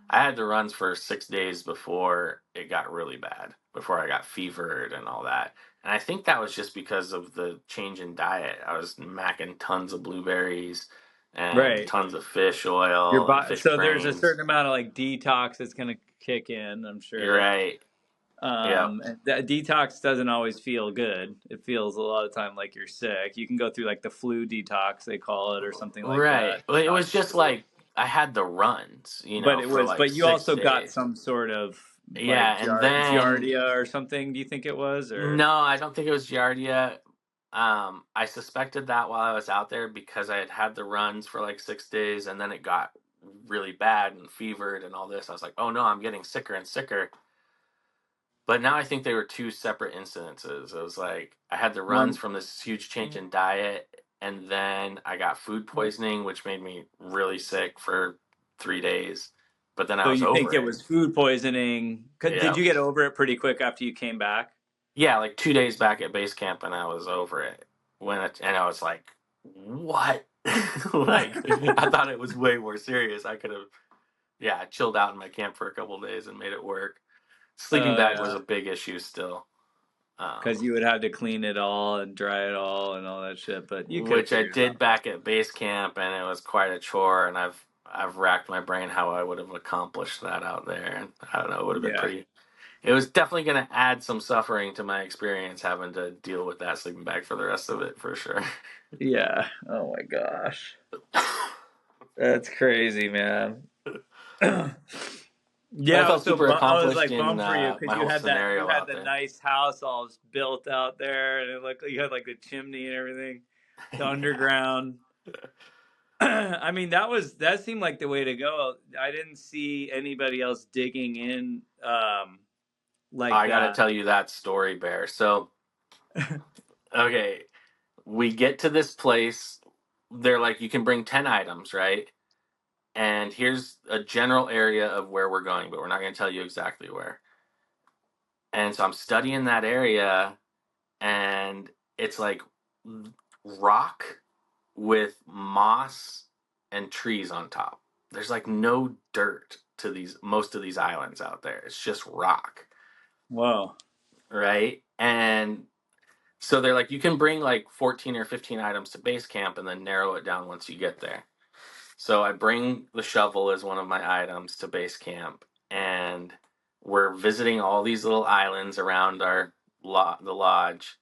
I had the runs for 6 days before it got really bad, before I got fevered and all that. And I think that was just because of the change in diet. I was macking tons of blueberries and right. tons of fish Your oil and body. fish So there's a brains. certain amount of like detox that's gonna kick in. I'm You're sure. right. Yep. And that detox doesn't always feel good. It feels a lot of time like you're sick. You can go through like the flu detox, they call it, or something like Right. that. Well, it was Detox just flu. like I had the runs, But it for was, like but you six also got days. some sort of like Yeah. And then, giardia or something. Do you think it was, or no, I don't think it was Giardia. I suspected that while I was out there because I had the runs for like 6 days and then it got really bad and fevered and all this. I was like, oh no, I'm getting sicker and sicker. But now I think they were two separate incidences. It was like I had the runs one? from this huge change in diet, and then I got food poisoning, which made me really sick for 3 days. But then I So was you think over it it. was food poisoning? Did Yeah. you get over it pretty quick after you came back? Yeah, like 2 days back at base camp, and I was over it. And I was like, what? Like, I thought it was way more serious. I could have, yeah, chilled out in my camp for a couple of days and made it work. Sleeping bag was Yeah, a big issue still. because Um, you would have to clean it all and dry it all and all that shit. But you could have which I figured it did out. back at base camp, and it was quite a chore. And I've racked my brain how I would have accomplished that out there. And I don't know, it would have been Yeah, pretty. It was definitely going to add some suffering to my experience having to deal with that sleeping bag for the rest of it, for sure. yeah. Oh my gosh, that's crazy, man. But I Yeah, I was felt super I was accomplished like in bummed for you my because whole you scenario had out the there. nice house all built out there, and it looked like you had like the chimney and everything, the underground. I mean, that seemed like the way to go. I didn't see anybody else digging in like I got to that. tell you that story, Bear. So, okay, we get to this place. They're like, you can bring 10 items, right? And here's a general area of where we're going, but we're not going to tell you exactly where. And so I'm studying that area, and it's like rock with moss and trees on top. There's like no dirt to most of these islands out there. It's just rock, Whoa. right? And so they're like, you can bring like 14 or 15 items to base camp and then narrow it down once you get there. So I bring the shovel as one of my items to base camp, and we're visiting all these little islands around the lodge,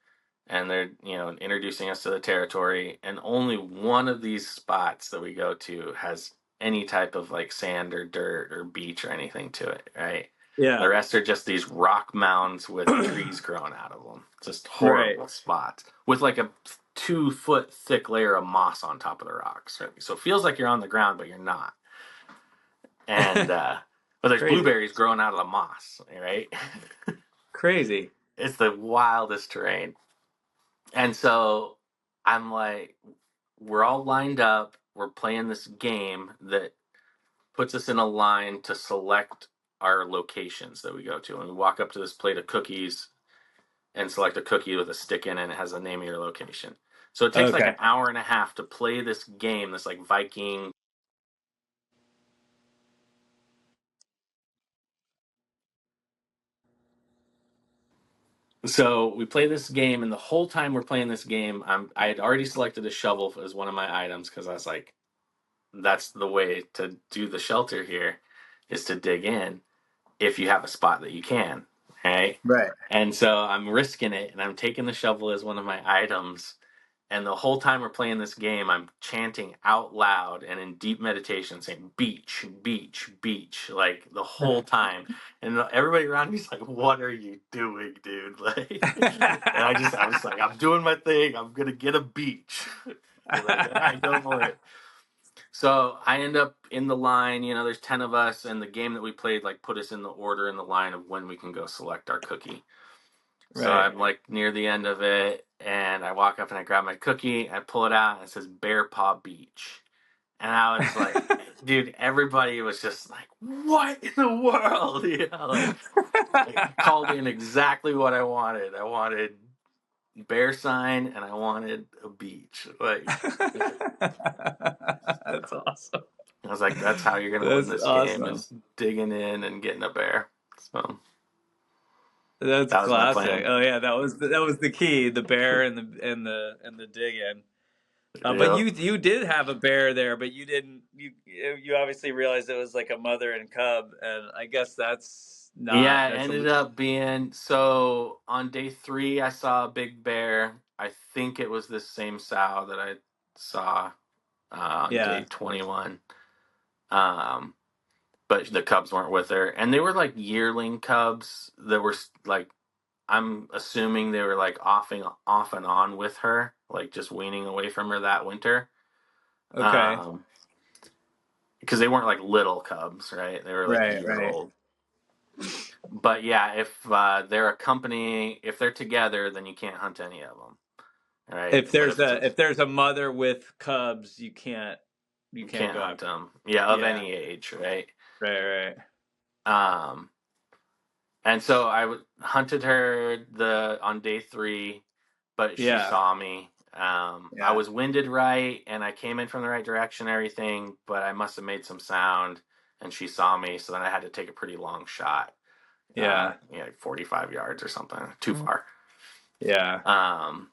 and they're introducing us to the territory. And only one of these spots that we go to has any type of like sand or dirt or beach or anything to it, right? The Yeah. rest are just these rock mounds with trees growing out of them. Just Right. horrible spots with like a 2 foot thick layer of moss on top of the rocks. Right? So it feels like you're on the ground, but you're not. And But there's Crazy. blueberries growing out of the moss, right? Crazy. It's the wildest terrain. And so I'm like, we're all lined up. We're playing this game that puts us in a line to select our locations that we go to. And we walk up to this plate of cookies and select a cookie with a stick in it, and it has the name of your location. So it takes like Okay. an hour and a half to play this game, this like Viking. So we play this game, and the whole time we're playing this game, I had already selected a shovel as one of my items because I was like, that's the way to do the shelter here, is to dig in if you have a spot that you can, right? Right. And so I'm risking it, and I'm taking the shovel as one of my items. And the whole time we're playing this game, I'm chanting out loud and in deep meditation, saying "beach, beach, beach," like the whole time. And everybody around me's like, "What are you doing, dude?" Like, and I was like, "I'm doing my thing. I'm gonna get a beach." They're like, "All right, go for it." So I end up in the line. There's 10 of us, and the game that we played like put us in the order in the line of when we can go select our cookie. So Right. I'm like near the end of it, and I walk up and I grab my cookie, I pull it out, and it says Bear Paw Beach. And I was like, dude, everybody was just like, what in the world? Like it called in exactly what I wanted. I wanted bear sign and I wanted a beach. Like, That's awesome. I was like, that's how you're gonna win That's this game, awesome. is digging in and getting a bear. So That's that was my classic. plan. Oh yeah, that was the key, the bear and the dig in. But Yeah. you did have a bear there, but you didn't. You obviously realized it was like a mother and cub, and I guess Yeah, it that's a ended little. up being so on day 3 I saw a big bear. I think it was this same sow that I saw on day Yeah. 21. Um, but the cubs weren't with her, and they were like yearling cubs that were like, I'm assuming they were like off and on with her, like just weaning away from her that winter. Okay. Because they weren't like little cubs, right? They were like a Right. year Right. old. But yeah, if they're a company, if they're together, then you can't hunt any of them, right? But if it's If there's a mother with cubs, you you can't can't go hunt after. them, yeah, of Yeah. any age, right? Right. Right. Um, and so hunted her on day 3, but she Yeah. saw me. I Yeah. was winded right, and I came in from the right direction, and everything, but I must have made some sound, and she saw me. So then I had to take a pretty long shot, Yeah. like 45 yards or something, too far. Yeah. Um,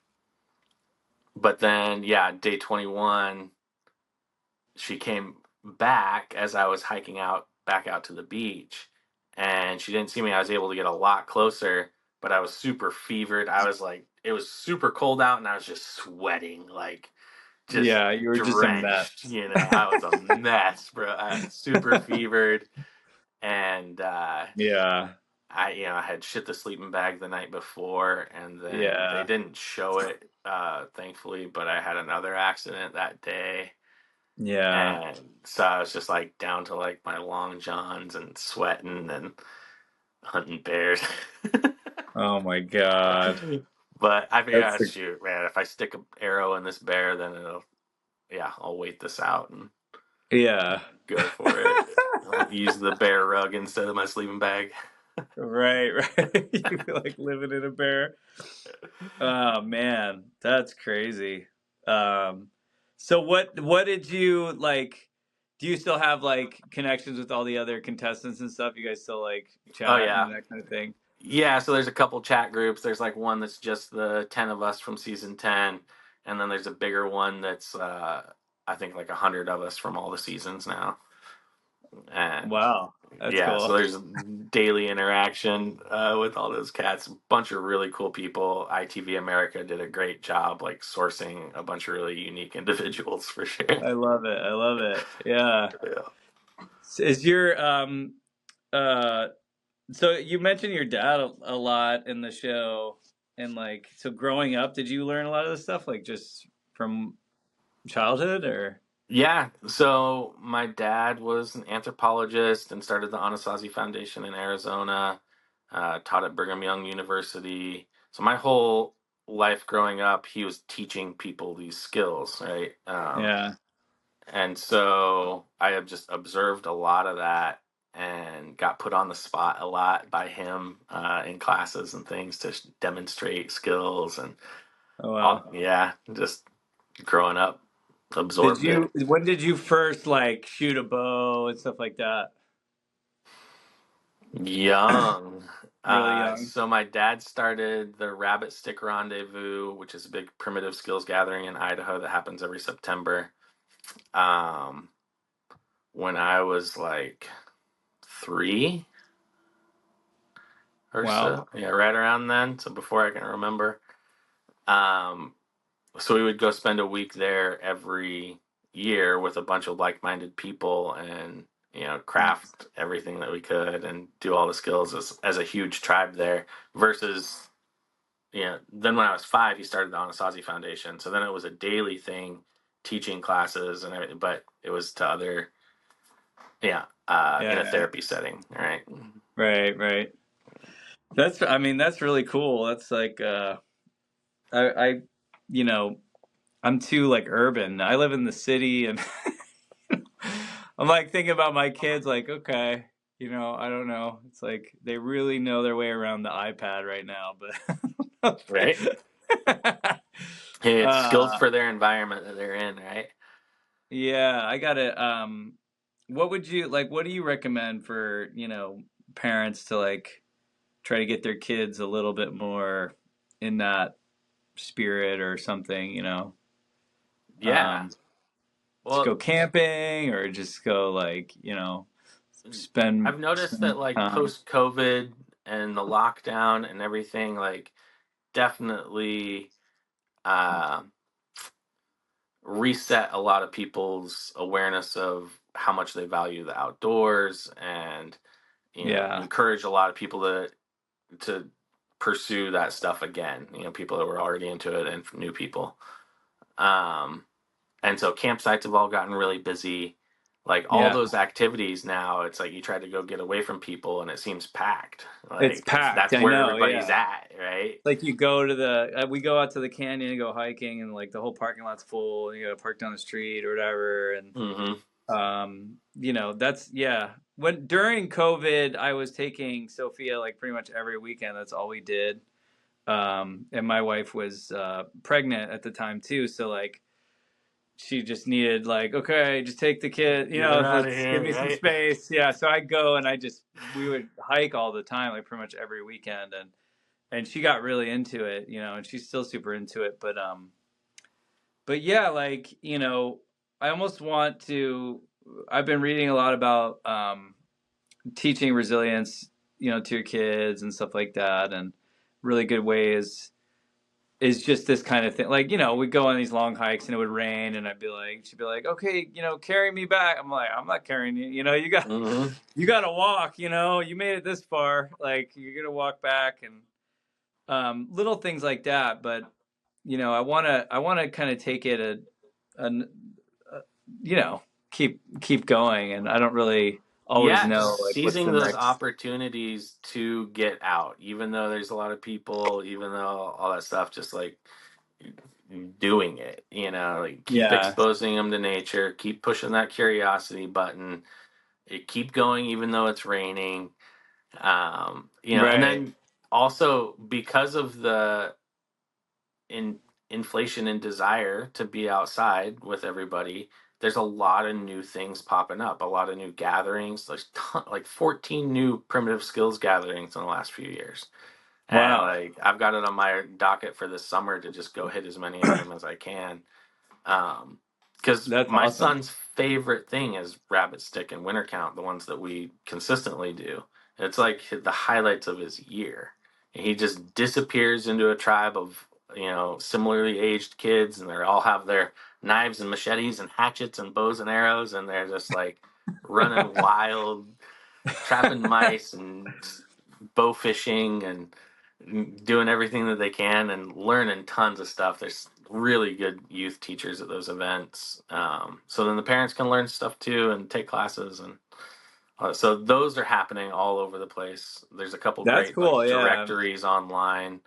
but then, yeah, day 21, she came back as I was hiking back out to the beach, and she didn't see me. I was able to get a lot closer, but I was super fevered. I was like, it was super cold out, and I was just sweating, like just Yeah. You were just a mess. drenched. I was a mess, bro. I was super fevered, and Yeah. I had shit the sleeping bag the night before, and then they Yeah. didn't show it, thankfully, but I had another accident that day. Yeah. And so I was just like down to like my long johns and sweating and hunting bears. Oh my God. But I figured, That's the shoot, man, if I stick an arrow in this bear, then I'll wait this out and yeah. go for it. I'll use the bear rug instead of my sleeping bag. Right, right. You feel like living in a bear. Oh man, that's crazy. Um, so what did you like? Do you still have like connections with all the other contestants and stuff? You guys still like Oh, chat yeah. and that kind of thing? Yeah, so there's a couple chat groups. There's like one that's just the 10 of us from season 10, and then there's a bigger one that's I think like 100 of us from all the seasons now. And Wow, that's yeah, so cool. there's daily interaction with all those cats. A bunch of really cool people. ITV America did a great job like sourcing a bunch of really unique individuals for sure. I love it. I love it. Yeah. Yeah. Is your uh so you mentioned your dad a lot in the show, and so growing up, did you learn a lot of this stuff like just from childhood or? Yeah, so my dad was an anthropologist and started the Anasazi Foundation in Arizona, taught at Brigham Young University. So my whole life growing up, he was teaching people these skills, right? Yeah. And so I have just observed a lot of that and got put on the spot a lot by him in classes and things to demonstrate skills and Oh all, wow. yeah, just growing up, absorbed it. When did you first like shoot a bow and stuff like that? Young. Really young. So my dad started the Rabbit Stick Rendezvous, which is a big primitive skills gathering in Idaho that happens every September. Um, when I was like 3 or Wow. so, yeah, right around then. So before I can remember. Um, so we would go spend a week there every year with a bunch of like-minded people and Nice. craft everything that we could and do all the skills as a huge tribe there versus then when I was 5 he started the Anasazi Foundation, so then it was a daily thing, teaching classes and everything, but it was to other in a Yeah. therapy setting, right? Right, right. I mean, that's really cool. That's like I you know, I'm too like urban. I live in the city and I'm like thinking about my kids like, okay, I don't know. It's like they really know their way around the iPad right now, but Right. Hey, it's skills uh for their environment that they're in, right? yeah, I got to what do you recommend for, parents to like try to get their kids a little bit more in that spirit or something, Yeah. um just Well, go camping or just go like, spend I've noticed that like time. post COVID and the lockdown and everything, like definitely uh, reset a lot of people's awareness of how much they value the outdoors, and Yeah. encourage a lot of people to pursue that stuff again. People that were already into it and new people. Um, And so campsites have all gotten really busy. Like all Yeah. those activities now, it's like you try to go get away from people and it seems packed. It's Like packed. that's I where know. everybody's Yeah. at, right? Like you go to we go out to the canyon and go hiking and like the whole parking lot's full and you got to park down the street or whatever. And, Mm-hmm. that's, yeah. When during COVID, I was taking Sophia like pretty much every weekend. That's all we did. And my wife was pregnant at the time too. So like, she just needed like, okay, just take the kid, Get her out of let's give here, me some right? space. Yeah. So I go and we would hike all the time, like pretty much every weekend. And she got really into it, and she's still super into it. But yeah, like, I almost want to, I've been reading a lot about, teaching resilience, to your kids and stuff like that. And really good ways is just this kind of thing. Like, we'd go on these long hikes and it would rain and she'd be like, okay, carry me back. I'm like, I'm not carrying you. Mm-hmm. You got to walk, you made it this far. Like you're going to walk back and, little things like that. But, I want to kind of take it a, you know, keep going. And I don't really always Yeah, know just like what's the seizing those next. opportunities to get out, even though there's a lot of people, even though all that stuff, just like doing it, like keep Yeah. exposing them to nature, keep pushing that curiosity button, keep going even though it's raining. And Right. then also because of the in inflation and desire to be outside with everybody, there's a lot of new things popping up, a lot of new gatherings. There's like 14 new primitive skills gatherings in the last few years, and Wow. like I've got it on my docket for this summer to just go hit as many of them as I can. Because That's my awesome. son's favorite thing is rabbit stick and winter count, the ones that we consistently do. It's like the highlights of his year. He just disappears into a tribe of similarly aged kids, and they all have their knives and machetes and hatchets and bows and arrows, and they're just like running wild, trapping mice and bow fishing and doing everything that they can and learning tons of stuff. There's really good youth teachers at those events. So then the parents can learn stuff too and take classes, and so those are happening all over the place. There's a couple That's great like cool. Yeah. directories online.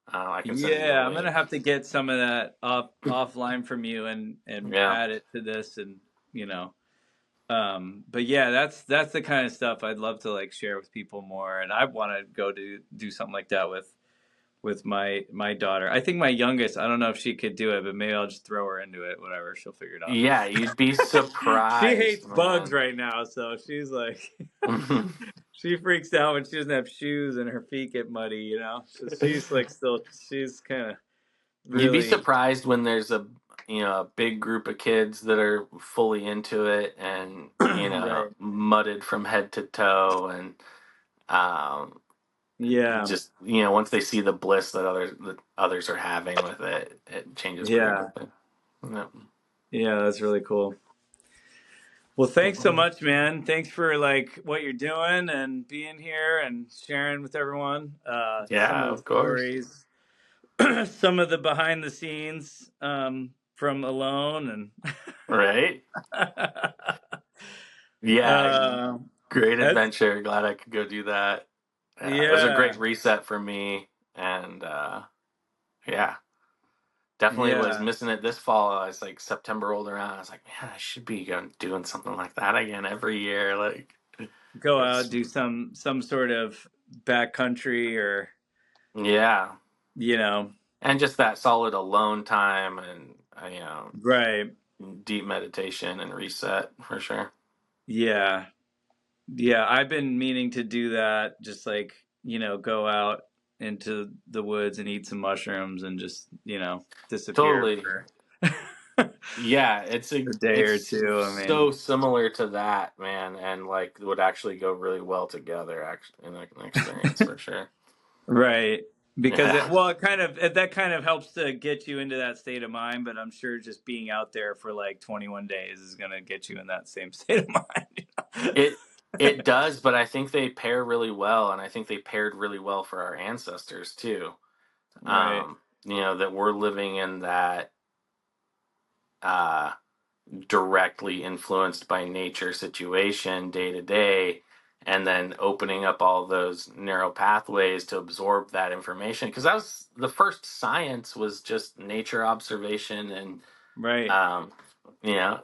I can send you a Yeah, I'm gonna link. have to get some of that offline from you and Yeah. add it to this, and you know. But yeah, that's the kind of stuff I'd love to like share with people more, and I want to go to do something like that with my daughter. I think my youngest, I don't know if she could do it, but maybe I'll just throw her into it. Whatever, she'll figure it out. Yeah, you'd be She hates surprised, bugs man. right now, so she's like, she freaks out when she doesn't have shoes and her feet get muddy. You know, so she's like she's kind of You'd be really surprised when there's a big group of kids that are fully into it and right. mudded from head to toe, and um, Yeah, just once they see the bliss that others are having with it, it changes pretty yeah, quickly. Yeah. yeah. That's really cool. Well, thanks so much, man. Thanks for like what you're doing and being here and sharing with everyone some Yeah, of the of course. stories, some of the behind the scenes from Alone, Right? and Yeah, uh, great that's adventure. Glad I could go do that. It was a yeah, great reset for me, and yeah, definitely was yeah. missing it this fall. I was like September rolled around. I was like, man, I should be going doing something like that again every year. Like, Go out, it's do some sort of backcountry, or yeah, you know, and just that solid alone time and right? deep meditation and reset for sure. Yeah, yeah. I've been meaning to do that. Just like go out into the woods and eat some mushrooms and just disappear Totally. for Yeah, it's a day or it's two. I mean, so similar to that, man, and like would actually go really well together, actually, in an experience for sure. right. Because Yeah, that kind of helps to get you into that state of mind, but I'm sure just being out there for like 21 days is going to get you in that same state of mind. it it does, but I think they pair really well, and I think they paired really well for our ancestors too. Right. That we're living in that uh, directly influenced by nature situation day to day, and then opening up all those neural pathways to absorb that information, because that was the first science, was just nature observation, and Right. um, you know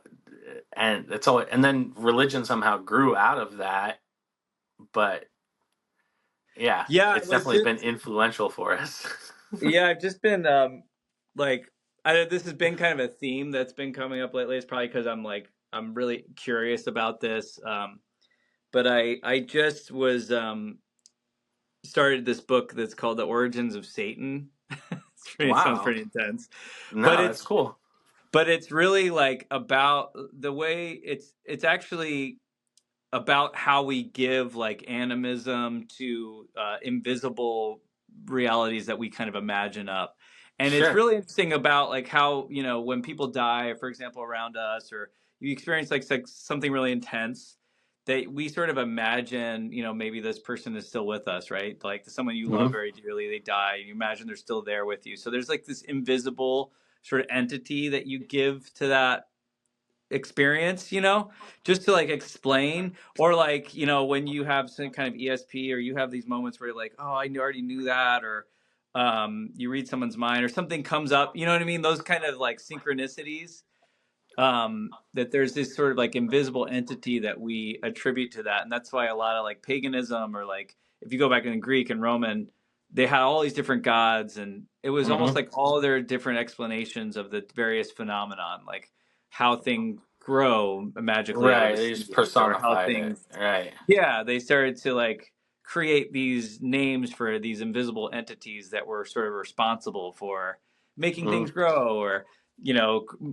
and it's all, and then religion somehow grew out of that, but yeah, Yeah, I it's was definitely been just influential for us. yeah, I've just been like this has been kind of a theme that's been coming up lately. It's probably because I'm really curious about this. But I just was started this book that's called The Origins of Satan. It sounds Wow. pretty intense, but No, that's cool. it's really like about the way it's actually about how we give like animism to invisible realities that we kind of imagine up. And it's Sure. really interesting about like how, when people die, for example, around us, or you experience like something really intense, that we sort of imagine, maybe this person is still with us, right? Like someone you love Hmm. very dearly, they die, and you imagine they're still there with you. So there's like this invisible sort of entity that you give to that experience, just to like explain, or like, when you have some kind of ESP, or you have these moments where you're like, oh, already knew that, or you read someone's mind or something comes up, you know what I mean? Those kind of like synchronicities, that there's this sort of like invisible entity that we attribute to that. And that's why a lot of like paganism, or like if you go back in Greek and Roman, they had all these different gods, and it was almost Hmm. like all their different explanations of the various phenomenon, like how things grow magically out of Right, the they just seed, or how personified it. things, Right. yeah, they started to like create these names for these invisible entities that were sort of responsible for making Hmm. things grow, or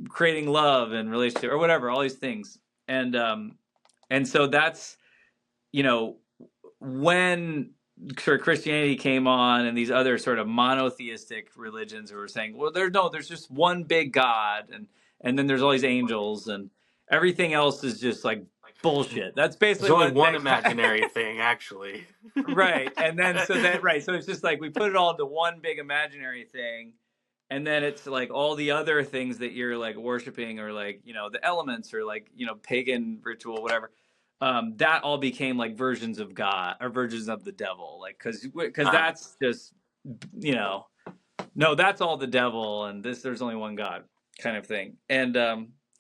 creating love and relationship, or whatever, all these things. And so that's, you know when sort of Christianity came on, and these other sort of monotheistic religions were saying, well, there's just one big God, and then there's all these angels, and everything else is just like bullshit. That's There's basically only what one that imaginary thing, actually. right. And then so that right, so it's just like we put it all into one big imaginary thing, and then it's like all the other things that you're like worshiping, or like, the elements, or like, pagan ritual, whatever. That all became like versions of God or versions of the devil, like because Uh-huh. that's just, no, that's all the devil, and there's only one God, kind of thing. And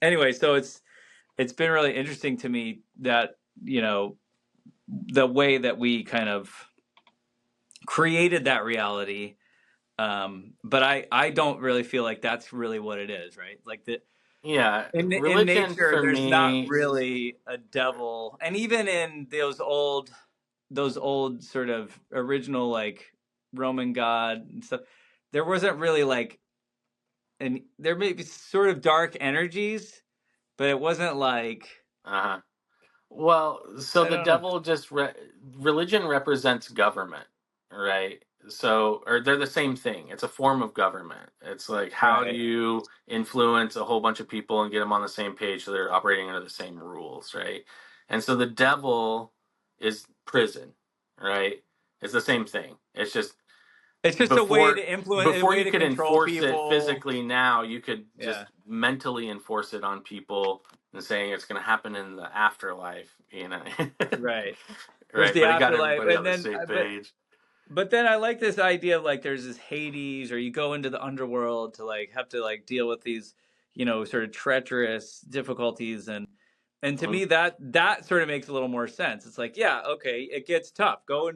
anyway, so it's been really interesting to me that, the way that we kind of created that reality. But I don't really feel like that's really what it is, right? Like the Yeah, in religion nature, for there's not me, really a devil, and even in those old sort of original like Roman god and stuff, there wasn't really like, and there may be sort of dark energies, but it wasn't like, uh-huh. Well, so I the don't know. devil just religion represents government, right? So, or they're the same thing. It's a form of government. It's like, how do Right. you influence a whole bunch of people and get them on the same page so they're operating under the same rules, right? And so the devil is prison, right? It's the same thing. It's just It's just a way before to influence, a before way you to could control enforce it people. physically. Now you could just Yeah. mentally enforce it on people and saying it's going to happen in the afterlife, Right. There's right? the But it got afterlife, everybody on and the then same but page. but then I like this idea of like there's this Hades, or you go into the underworld to like have to like deal with these, sort of treacherous difficulties, and to Mm, me that sort of makes a little more sense. It's like, yeah, okay, it gets tough. Go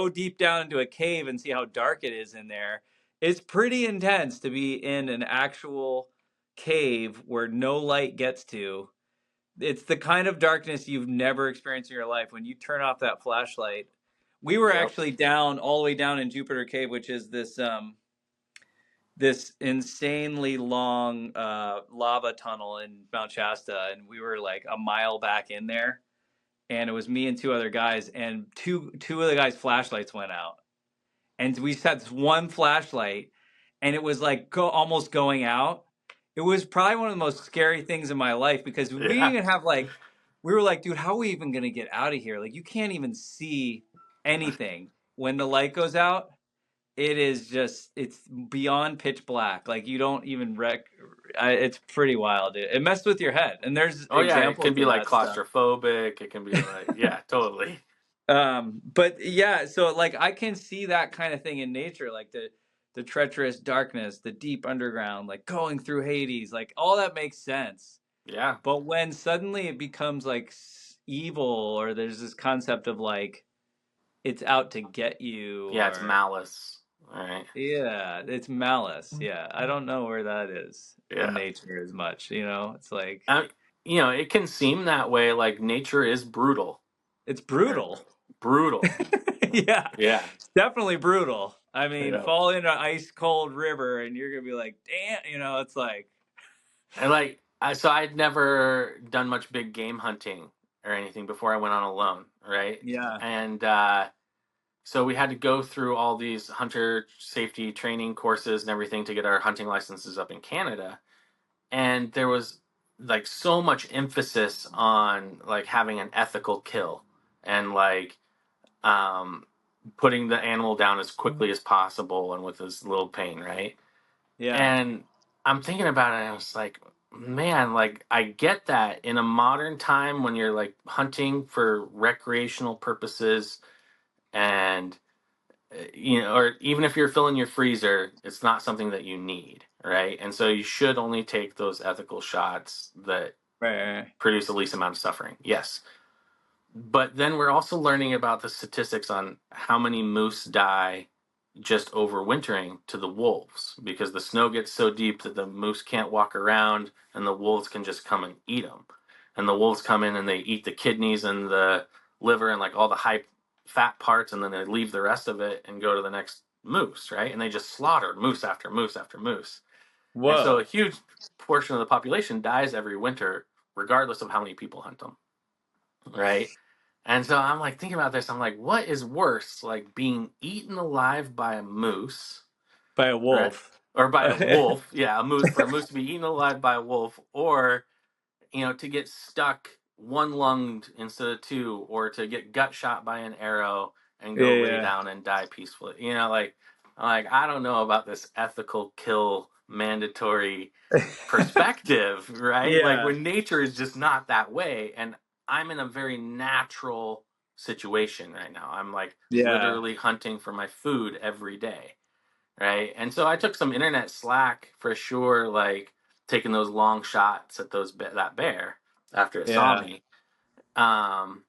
deep down into a cave and see how dark it is in there. It's pretty intense to be in an actual cave where no light gets to. It's the kind of darkness you've never experienced in your life. When you turn off that flashlight, we were yep. actually down all the way down in Jupiter Cave, which is this insanely long lava tunnel in Mount Shasta, and we were like a mile back in there, and it was me and two other guys, and two of the guys' flashlights went out, and we just had this one flashlight, and it was like almost going out. It was probably one of the most scary things in my life, because we didn't Yeah. even have like, we were like, dude, how are we even gonna get out of here? Like, you can't even see anything when the light goes out. It's beyond pitch black. Like, you don't even it's pretty wild, dude. It messed with your head, and there's Oh yeah, it can examples be of like that stuff. claustrophobic. It can be like, yeah, totally. But yeah, so like I can see that kind of thing in nature, like the treacherous darkness, the deep underground, like going through Hades, like all that makes sense. Yeah, But when suddenly it becomes like evil, or there's this concept of like it's out to get you, yeah, it's or malice, right? yeah, it's malice. Yeah, I don't know where that is in Yeah. nature as much. It's like I, it can seem that way. Like nature is brutal, it's right? brutal. Brutal. Yeah, Yeah. it's definitely brutal. I mean, Yeah. fall into an ice cold river and you're gonna be like, damn, it's like, And like so I'd never done much big game hunting or anything before I went on alone, right? yeah, And so we had to go through all these hunter safety training courses and everything to get our hunting licenses up in Canada. And there was like so much emphasis on like having an ethical kill and like um putting the animal down as quickly as possible and with as little pain, right? yeah, And I'm thinking about it, and I was like, man, like I get that in a modern time when you're like hunting for recreational purposes and or even if you're filling your freezer, it's not something that you need, right? And so you should only take those ethical shots that right, right, produce the least amount of suffering. Yes. But then we're also learning about the statistics on how many moose die just overwintering to the wolves because the snow gets so deep that the moose can't walk around and the wolves can just come and eat them. And the wolves come in and they eat the kidneys and the liver and like all the high fat parts, and then they leave the rest of it and go to the next moose, right? And they just slaughter moose after moose after moose. And so a whoa, huge portion of the population dies every winter, regardless of how many people hunt them, right? And so I'm like thinking about this. I'm like, what is worse, like being eaten alive by a moose, by a right? wolf. Or by a wolf? Yeah, a moose, for a moose to be eaten alive by a wolf, or to get stuck one lunged instead of two, or to get gut shot by an arrow and Yeah, go lay yeah. down and die peacefully. Like I'm like, I don't know about this ethical kill mandatory perspective, right? Like Yeah, when nature is just not that way. And I'm in a very natural situation right now. I'm like yeah, literally hunting for my food every day, right? And so I took some internet slack for sure, like taking those long shots at that bear after it saw yeah, me. Um,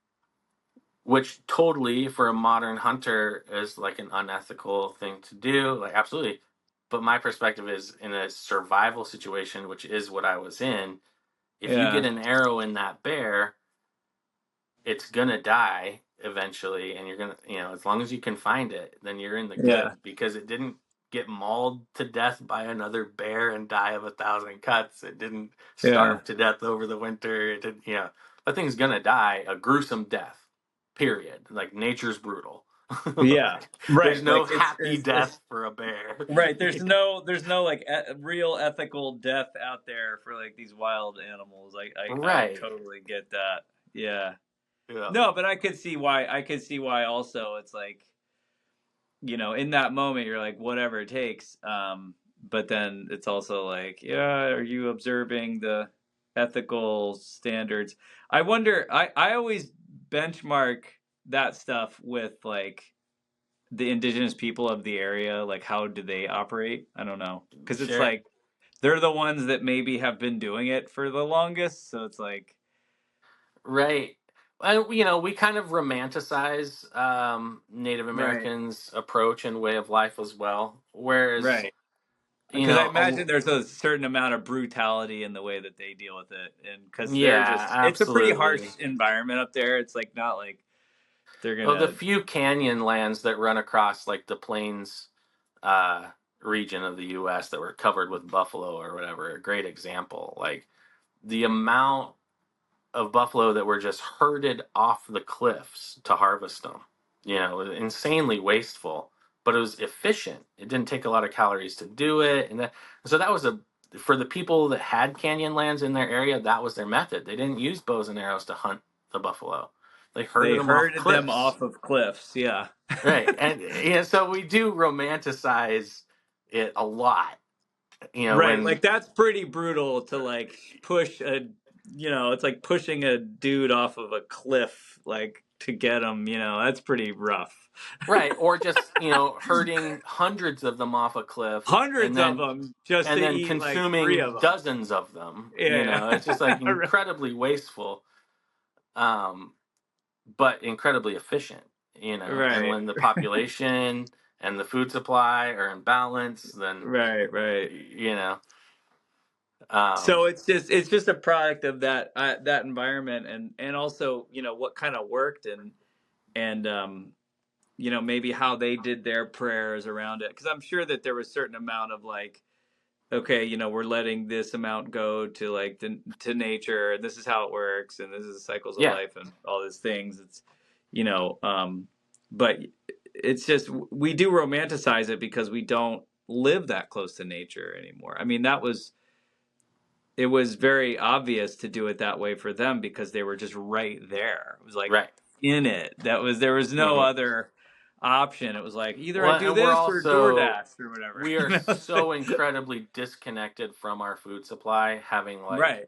which totally for a modern hunter is like an unethical thing to do, like absolutely. But my perspective is in a survival situation, which is what I was in. If you get yeah, an arrow in that bear, it's gonna die eventually, and you're gonna, as long as you can find it, then you're in the yeah, good, because it didn't get mauled to death by another bear and die of 1,000 cuts. It didn't yeah, starve to death over the winter. It didn't, that thing's gonna die a gruesome death. Period. Like nature's brutal. yeah. Like, there's Right. no Like happy it's death for a bear. right. There's no like real ethical death out there for like these wild animals. I Right. totally get that. Yeah. Yeah. No, but I could see why. I could see why also it's like, in that moment you're like whatever it takes. But then it's also like, yeah, are you observing the ethical standards? I wonder. I always benchmark that stuff with like the indigenous people of the area, like how do they operate? I don't know, because it's Sure. like they're the ones that maybe have been doing it for the longest, so it's like, Right. And we kind of romanticize Native right, Americans' approach and way of life as well. Whereas, right. Because I imagine there's a certain amount of brutality in the way that they deal with it, and because yeah, it's a pretty harsh absolutely. environment up there. It's like not like they're Well, the gonna, few canyon lands that run across like the plains uh, region of the U.S. that were covered with buffalo or whatever, a great example. Like the amount of buffalo that were just herded off the cliffs to harvest them. It was insanely wasteful, but it was efficient. It didn't take a lot of calories to do it, so that was for the people that had canyon lands in their area. That was their method. They didn't use bows and arrows to hunt the buffalo. They herded they them off herded them cliffs, off of cliffs. Yeah. right? And so we do romanticize it a lot. Right, When like that's pretty brutal to like push it's like pushing a dude off of a cliff like to get him, that's pretty rough. Right, or just herding hundreds of them off a cliff, and Hundreds of then them just to eat like three of consuming them. dozens of them. Yeah. It's just like incredibly wasteful, um, but incredibly efficient. And Right. when the population and the food supply are in balance, then Right, right. you know, um, So it's just a product of that environment, and also, what kind of worked, and maybe how they did their prayers around it, because I'm sure that there was a certain amount of like, okay, we're letting this amount go to like to nature, and this is how it works, and this is the cycles of yeah, life and all these things. It's but it's just we do romanticize it because we don't live that close to nature anymore. I mean, it was very obvious to do it that way for them because they were just right there. It was like right. in it. There was no Hmm. other option. It was like either I Well, do and we're this or also DoorDash or whatever. we are so incredibly disconnected from our food supply, having like Right.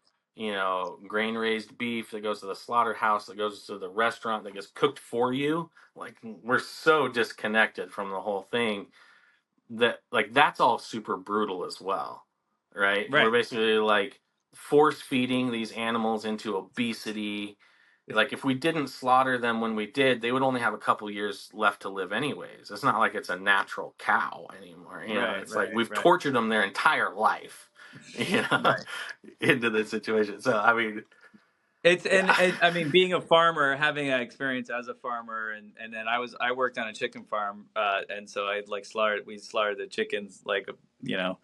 grain raised beef that goes to the slaughterhouse, that goes to the restaurant, that gets cooked for you. Like we're so disconnected from the whole thing that like that's all super brutal as well, right? We're Right. basically like force feeding these animals into obesity. Like if we didn't slaughter them when we did, they would only have a couple years left to live anyways. It's not like it's a natural cow anymore. Right. It's like Right. we've Right. tortured them their entire life, you know, Right. into this situation. So I mean, It's yeah, I mean, being a farmer, having an experience as a farmer, and then I worked on a chicken farm, and so I like we slaughtered the chickens like, you know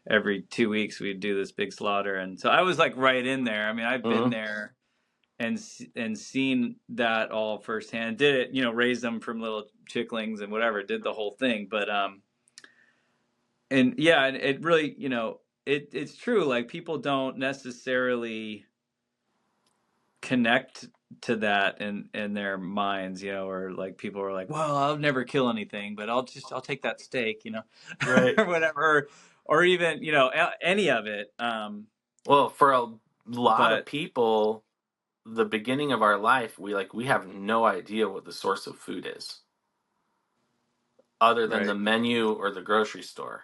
every 2 weeks we'd do this big slaughter, and so I was like right in there. I mean, I've been hmm, there and seen that all firsthand. Did it, raised them from little chicklings and whatever, did the whole thing. But and yeah, and it really, it's true. Like people don't necessarily connect to that in their minds, or like people are like, well, I'll never kill anything, but I'll take that steak, Right. or whatever, or even, any of it. Well, for a lot of But people, the beginning of our life, we have no idea what the source of food is, other than the right, menu or the grocery store.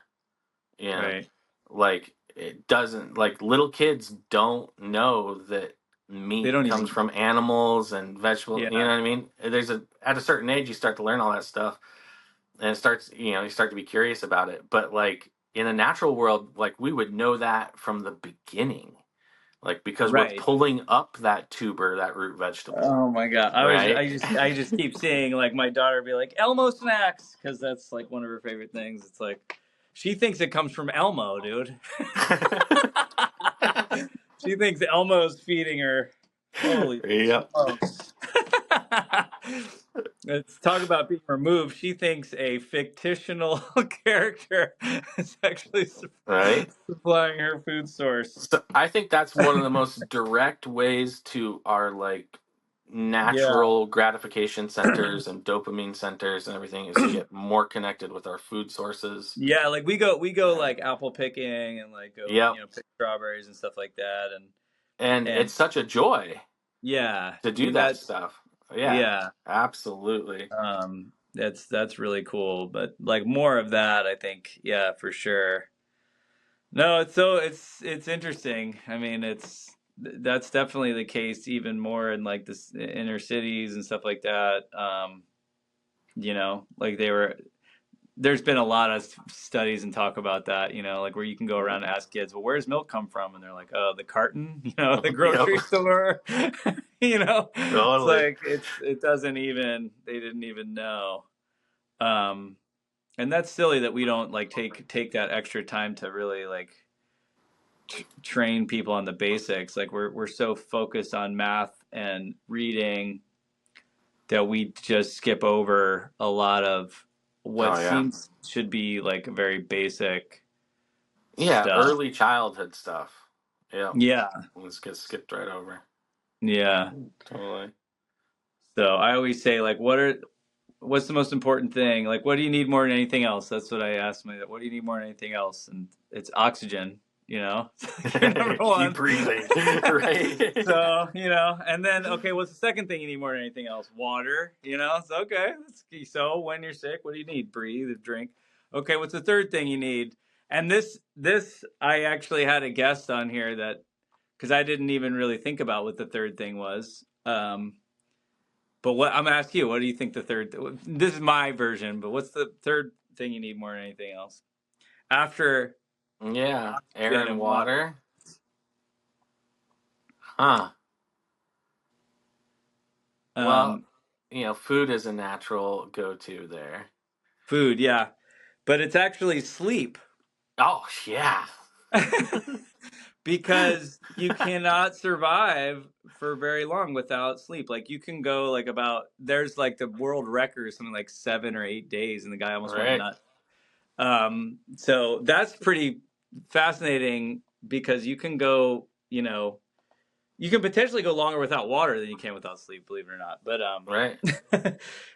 right. Like it doesn't, like, little kids don't know that They meat don't comes even, from animals and vegetables. You know yeah, what I mean? At a certain age you start to learn all that stuff, and you start to be curious about it. But like in a natural world, like we would know that from the beginning, like because we're right. pulling up that tuber, that root vegetable, Oh my God. right? I just keep seeing like my daughter be like Elmo snacks, because that's like one of her favorite things. It's like she thinks it comes from Elmo, dude. She thinks Elmo's feeding her. Holy Yep. smokes. Let's talk about being removed. She thinks a fictional character is actually Right. supplying her food source. So I think that's one of the most direct ways to our like Yeah. natural gratification centers and dopamine centers and everything, is to get more connected with our food sources. Yeah, like we go like apple picking and like go, Yep. pick strawberries and stuff like that, And and it's such a joy yeah, to do and that that stuff. Yeah, yeah, absolutely. that's really cool, but like more of that, I think, yeah, for sure. No, it's interesting. I mean, that's definitely the case even more in like this inner cities and stuff like that. Like there's been a lot of studies and talk about that, like where you can go around and ask kids, well, where's milk come from? And they're like, oh, the carton, the Yep. grocery store, it's Totally. like, it doesn't even, they didn't even know. Um, and that's silly that we don't like take that extra time to really like train people on the basics. Like we're so focused on math and reading that we just skip over a lot of what Oh yeah. seems should be like very basic Yeah, stuff. early childhood stuff. Yep. Yeah, Let's get skipped right over. yeah. Totally. So I always say like, what's the most important thing? Like, what do you need more than anything else? That's what I ask my. What do you need more than anything else? And it's oxygen. It's like your number Keep one. breathing. Right. So, and then, okay, what's the second thing you need more than anything else? Water, so, okay. So when you're sick, what do you need? Breathe, drink. Okay, what's the third thing you need? And this, I actually had a guest on here because I didn't even really think about what the third thing was. But what I'm gonna ask you, what do you think the third? This is my version, but what's the third thing you need more than anything else after Yeah, air oxygen and and water? water. Huh. Well, Um, food is a natural go-to there. Food, yeah, but it's actually sleep. Oh, yeah. Because you cannot survive for very long without sleep. Like you can go like there's like the world record something like 7 or 8 days, and the guy almost went Right. nuts. So that's pretty fascinating because you can go, you can potentially go longer without water than you can without sleep, believe it or not. But Right.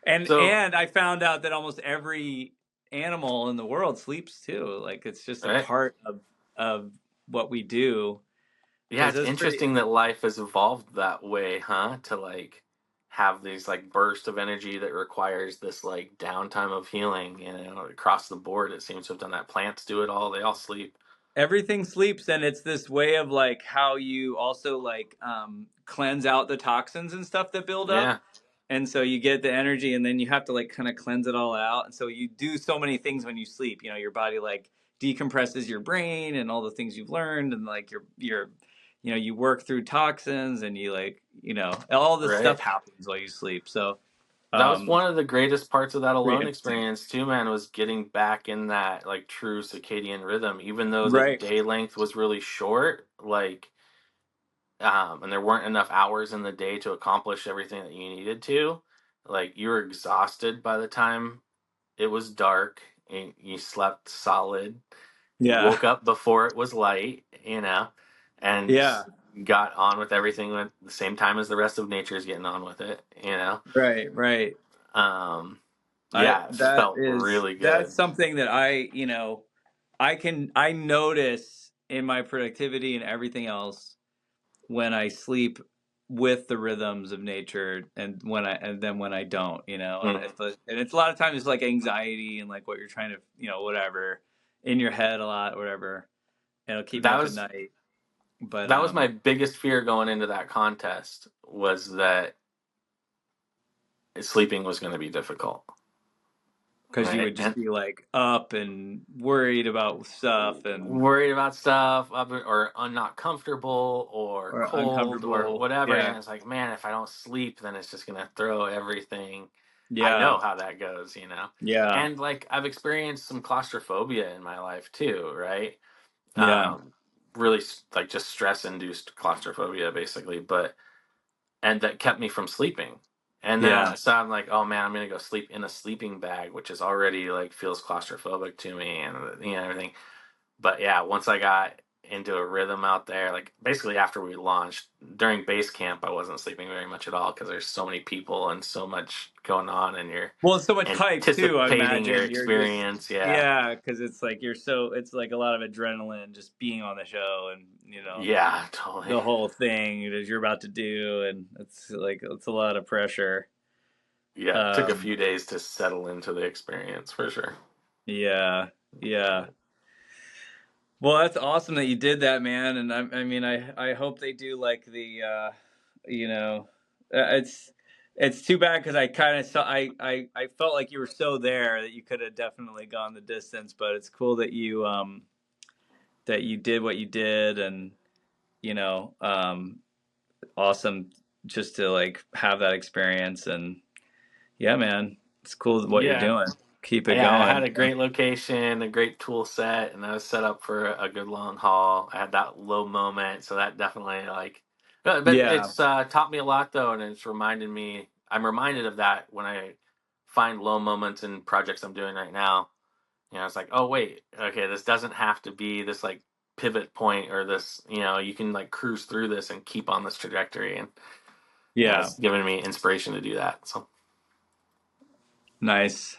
and So, I found out that almost every animal in the world sleeps too. Like it's just a right. part of what we do. Yeah, Because it's it's pretty. interesting that life has evolved that way, huh? To like have these like burst of energy that requires this like downtime of healing, across the board. It seems to have done that. Plants do it all. They all sleep. Everything sleeps, and it's this way of like how you also like cleanse out the toxins and stuff that build up. Yeah. And so you get the energy, and then you have to like kind of cleanse it all out. And so you do so many things when you sleep. Your body like decompresses your brain and all the things you've learned, and like you work through toxins, and you like all this stuff Right. happens while you sleep. So That was um one of the greatest parts of that pretty alone interesting. experience too, man, was getting back in that like true circadian rhythm, even though the Right. day length was really short, like, and there weren't enough hours in the day to accomplish everything that you needed to. Like you were exhausted by the time it was dark. And you slept solid. You Yeah. woke up before it was light, and Yeah. got on with everything at the same time as the rest of nature is getting on with it, you know. Right. Um, yeah, it felt really That's good. something that I notice in my productivity and everything else when I sleep with the rhythms of nature, and then when I don't, and Mm. it's a lot of times it's like anxiety and like what you're trying to, whatever, in your head a lot, whatever, and it'll keep me That up at was night. But that was my biggest fear going into that contest, was that sleeping was going to be difficult, because you right? would just And be like up and worried about stuff and worried about stuff, or not comfortable or or cold or uncomfortable. whatever. Yeah. And it's like, man, if I don't sleep, then it's just gonna throw everything. I Yeah. know how that goes, you know. Yeah. And like, I've experienced some claustrophobia in my life too, right? Yeah. Really, like, just stress induced claustrophobia, basically. But and that kept me from sleeping. And then Yeah. so I'm like, oh man, I'm gonna go sleep in a sleeping bag, which is already like feels claustrophobic to me, and everything. But yeah, once I got into a rhythm out there, like basically after we launched during base camp, I wasn't sleeping very much at all because there's so many people and so much going on, and you're Well, it's so much hype too, I anticipating your imagine. You're just, experience. Yeah, yeah, because it's like it's like a lot of adrenaline just being on the show and, yeah, totally. the whole thing that you're about to do. And it's a lot of pressure. Yeah, it took a Um, few days to settle into the experience for sure. yeah. Yeah. Well, that's awesome that you did that, man. And I mean, I hope they do like you know, it's too bad because I kind of saw, I felt like you were so there that you could have definitely gone the distance. But it's cool that you did what you did, and you know, um, awesome just to like have that experience. And yeah, man, it's cool what you're Yeah, doing. Keep it yeah, I had going. a great location, a great tool set, and I was set up for a good long haul. I had that low moment, so that definitely like, but Yeah, it's taught me a lot though, and it's reminded me. I'm reminded of that when I find low moments in projects I'm doing right now. It's like, oh wait, okay, this doesn't have to be this like pivot point or this. You can like cruise through this and keep on this trajectory, and yeah, it's given me inspiration to do that. So. nice.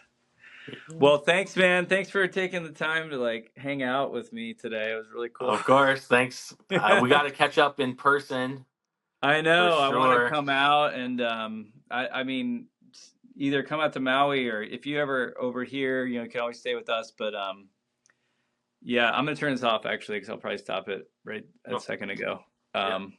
Well, thanks, man. Thanks for taking the time to like hang out with me today. It was really cool. Of course, thanks. We got to catch up in person I for know. I want to sure. come out and I mean, either come out to Maui, or if you ever over here, you can always stay with us. But yeah, I'm gonna turn this off actually because I'll probably stop it right a Oh, second ago. yeah. Um,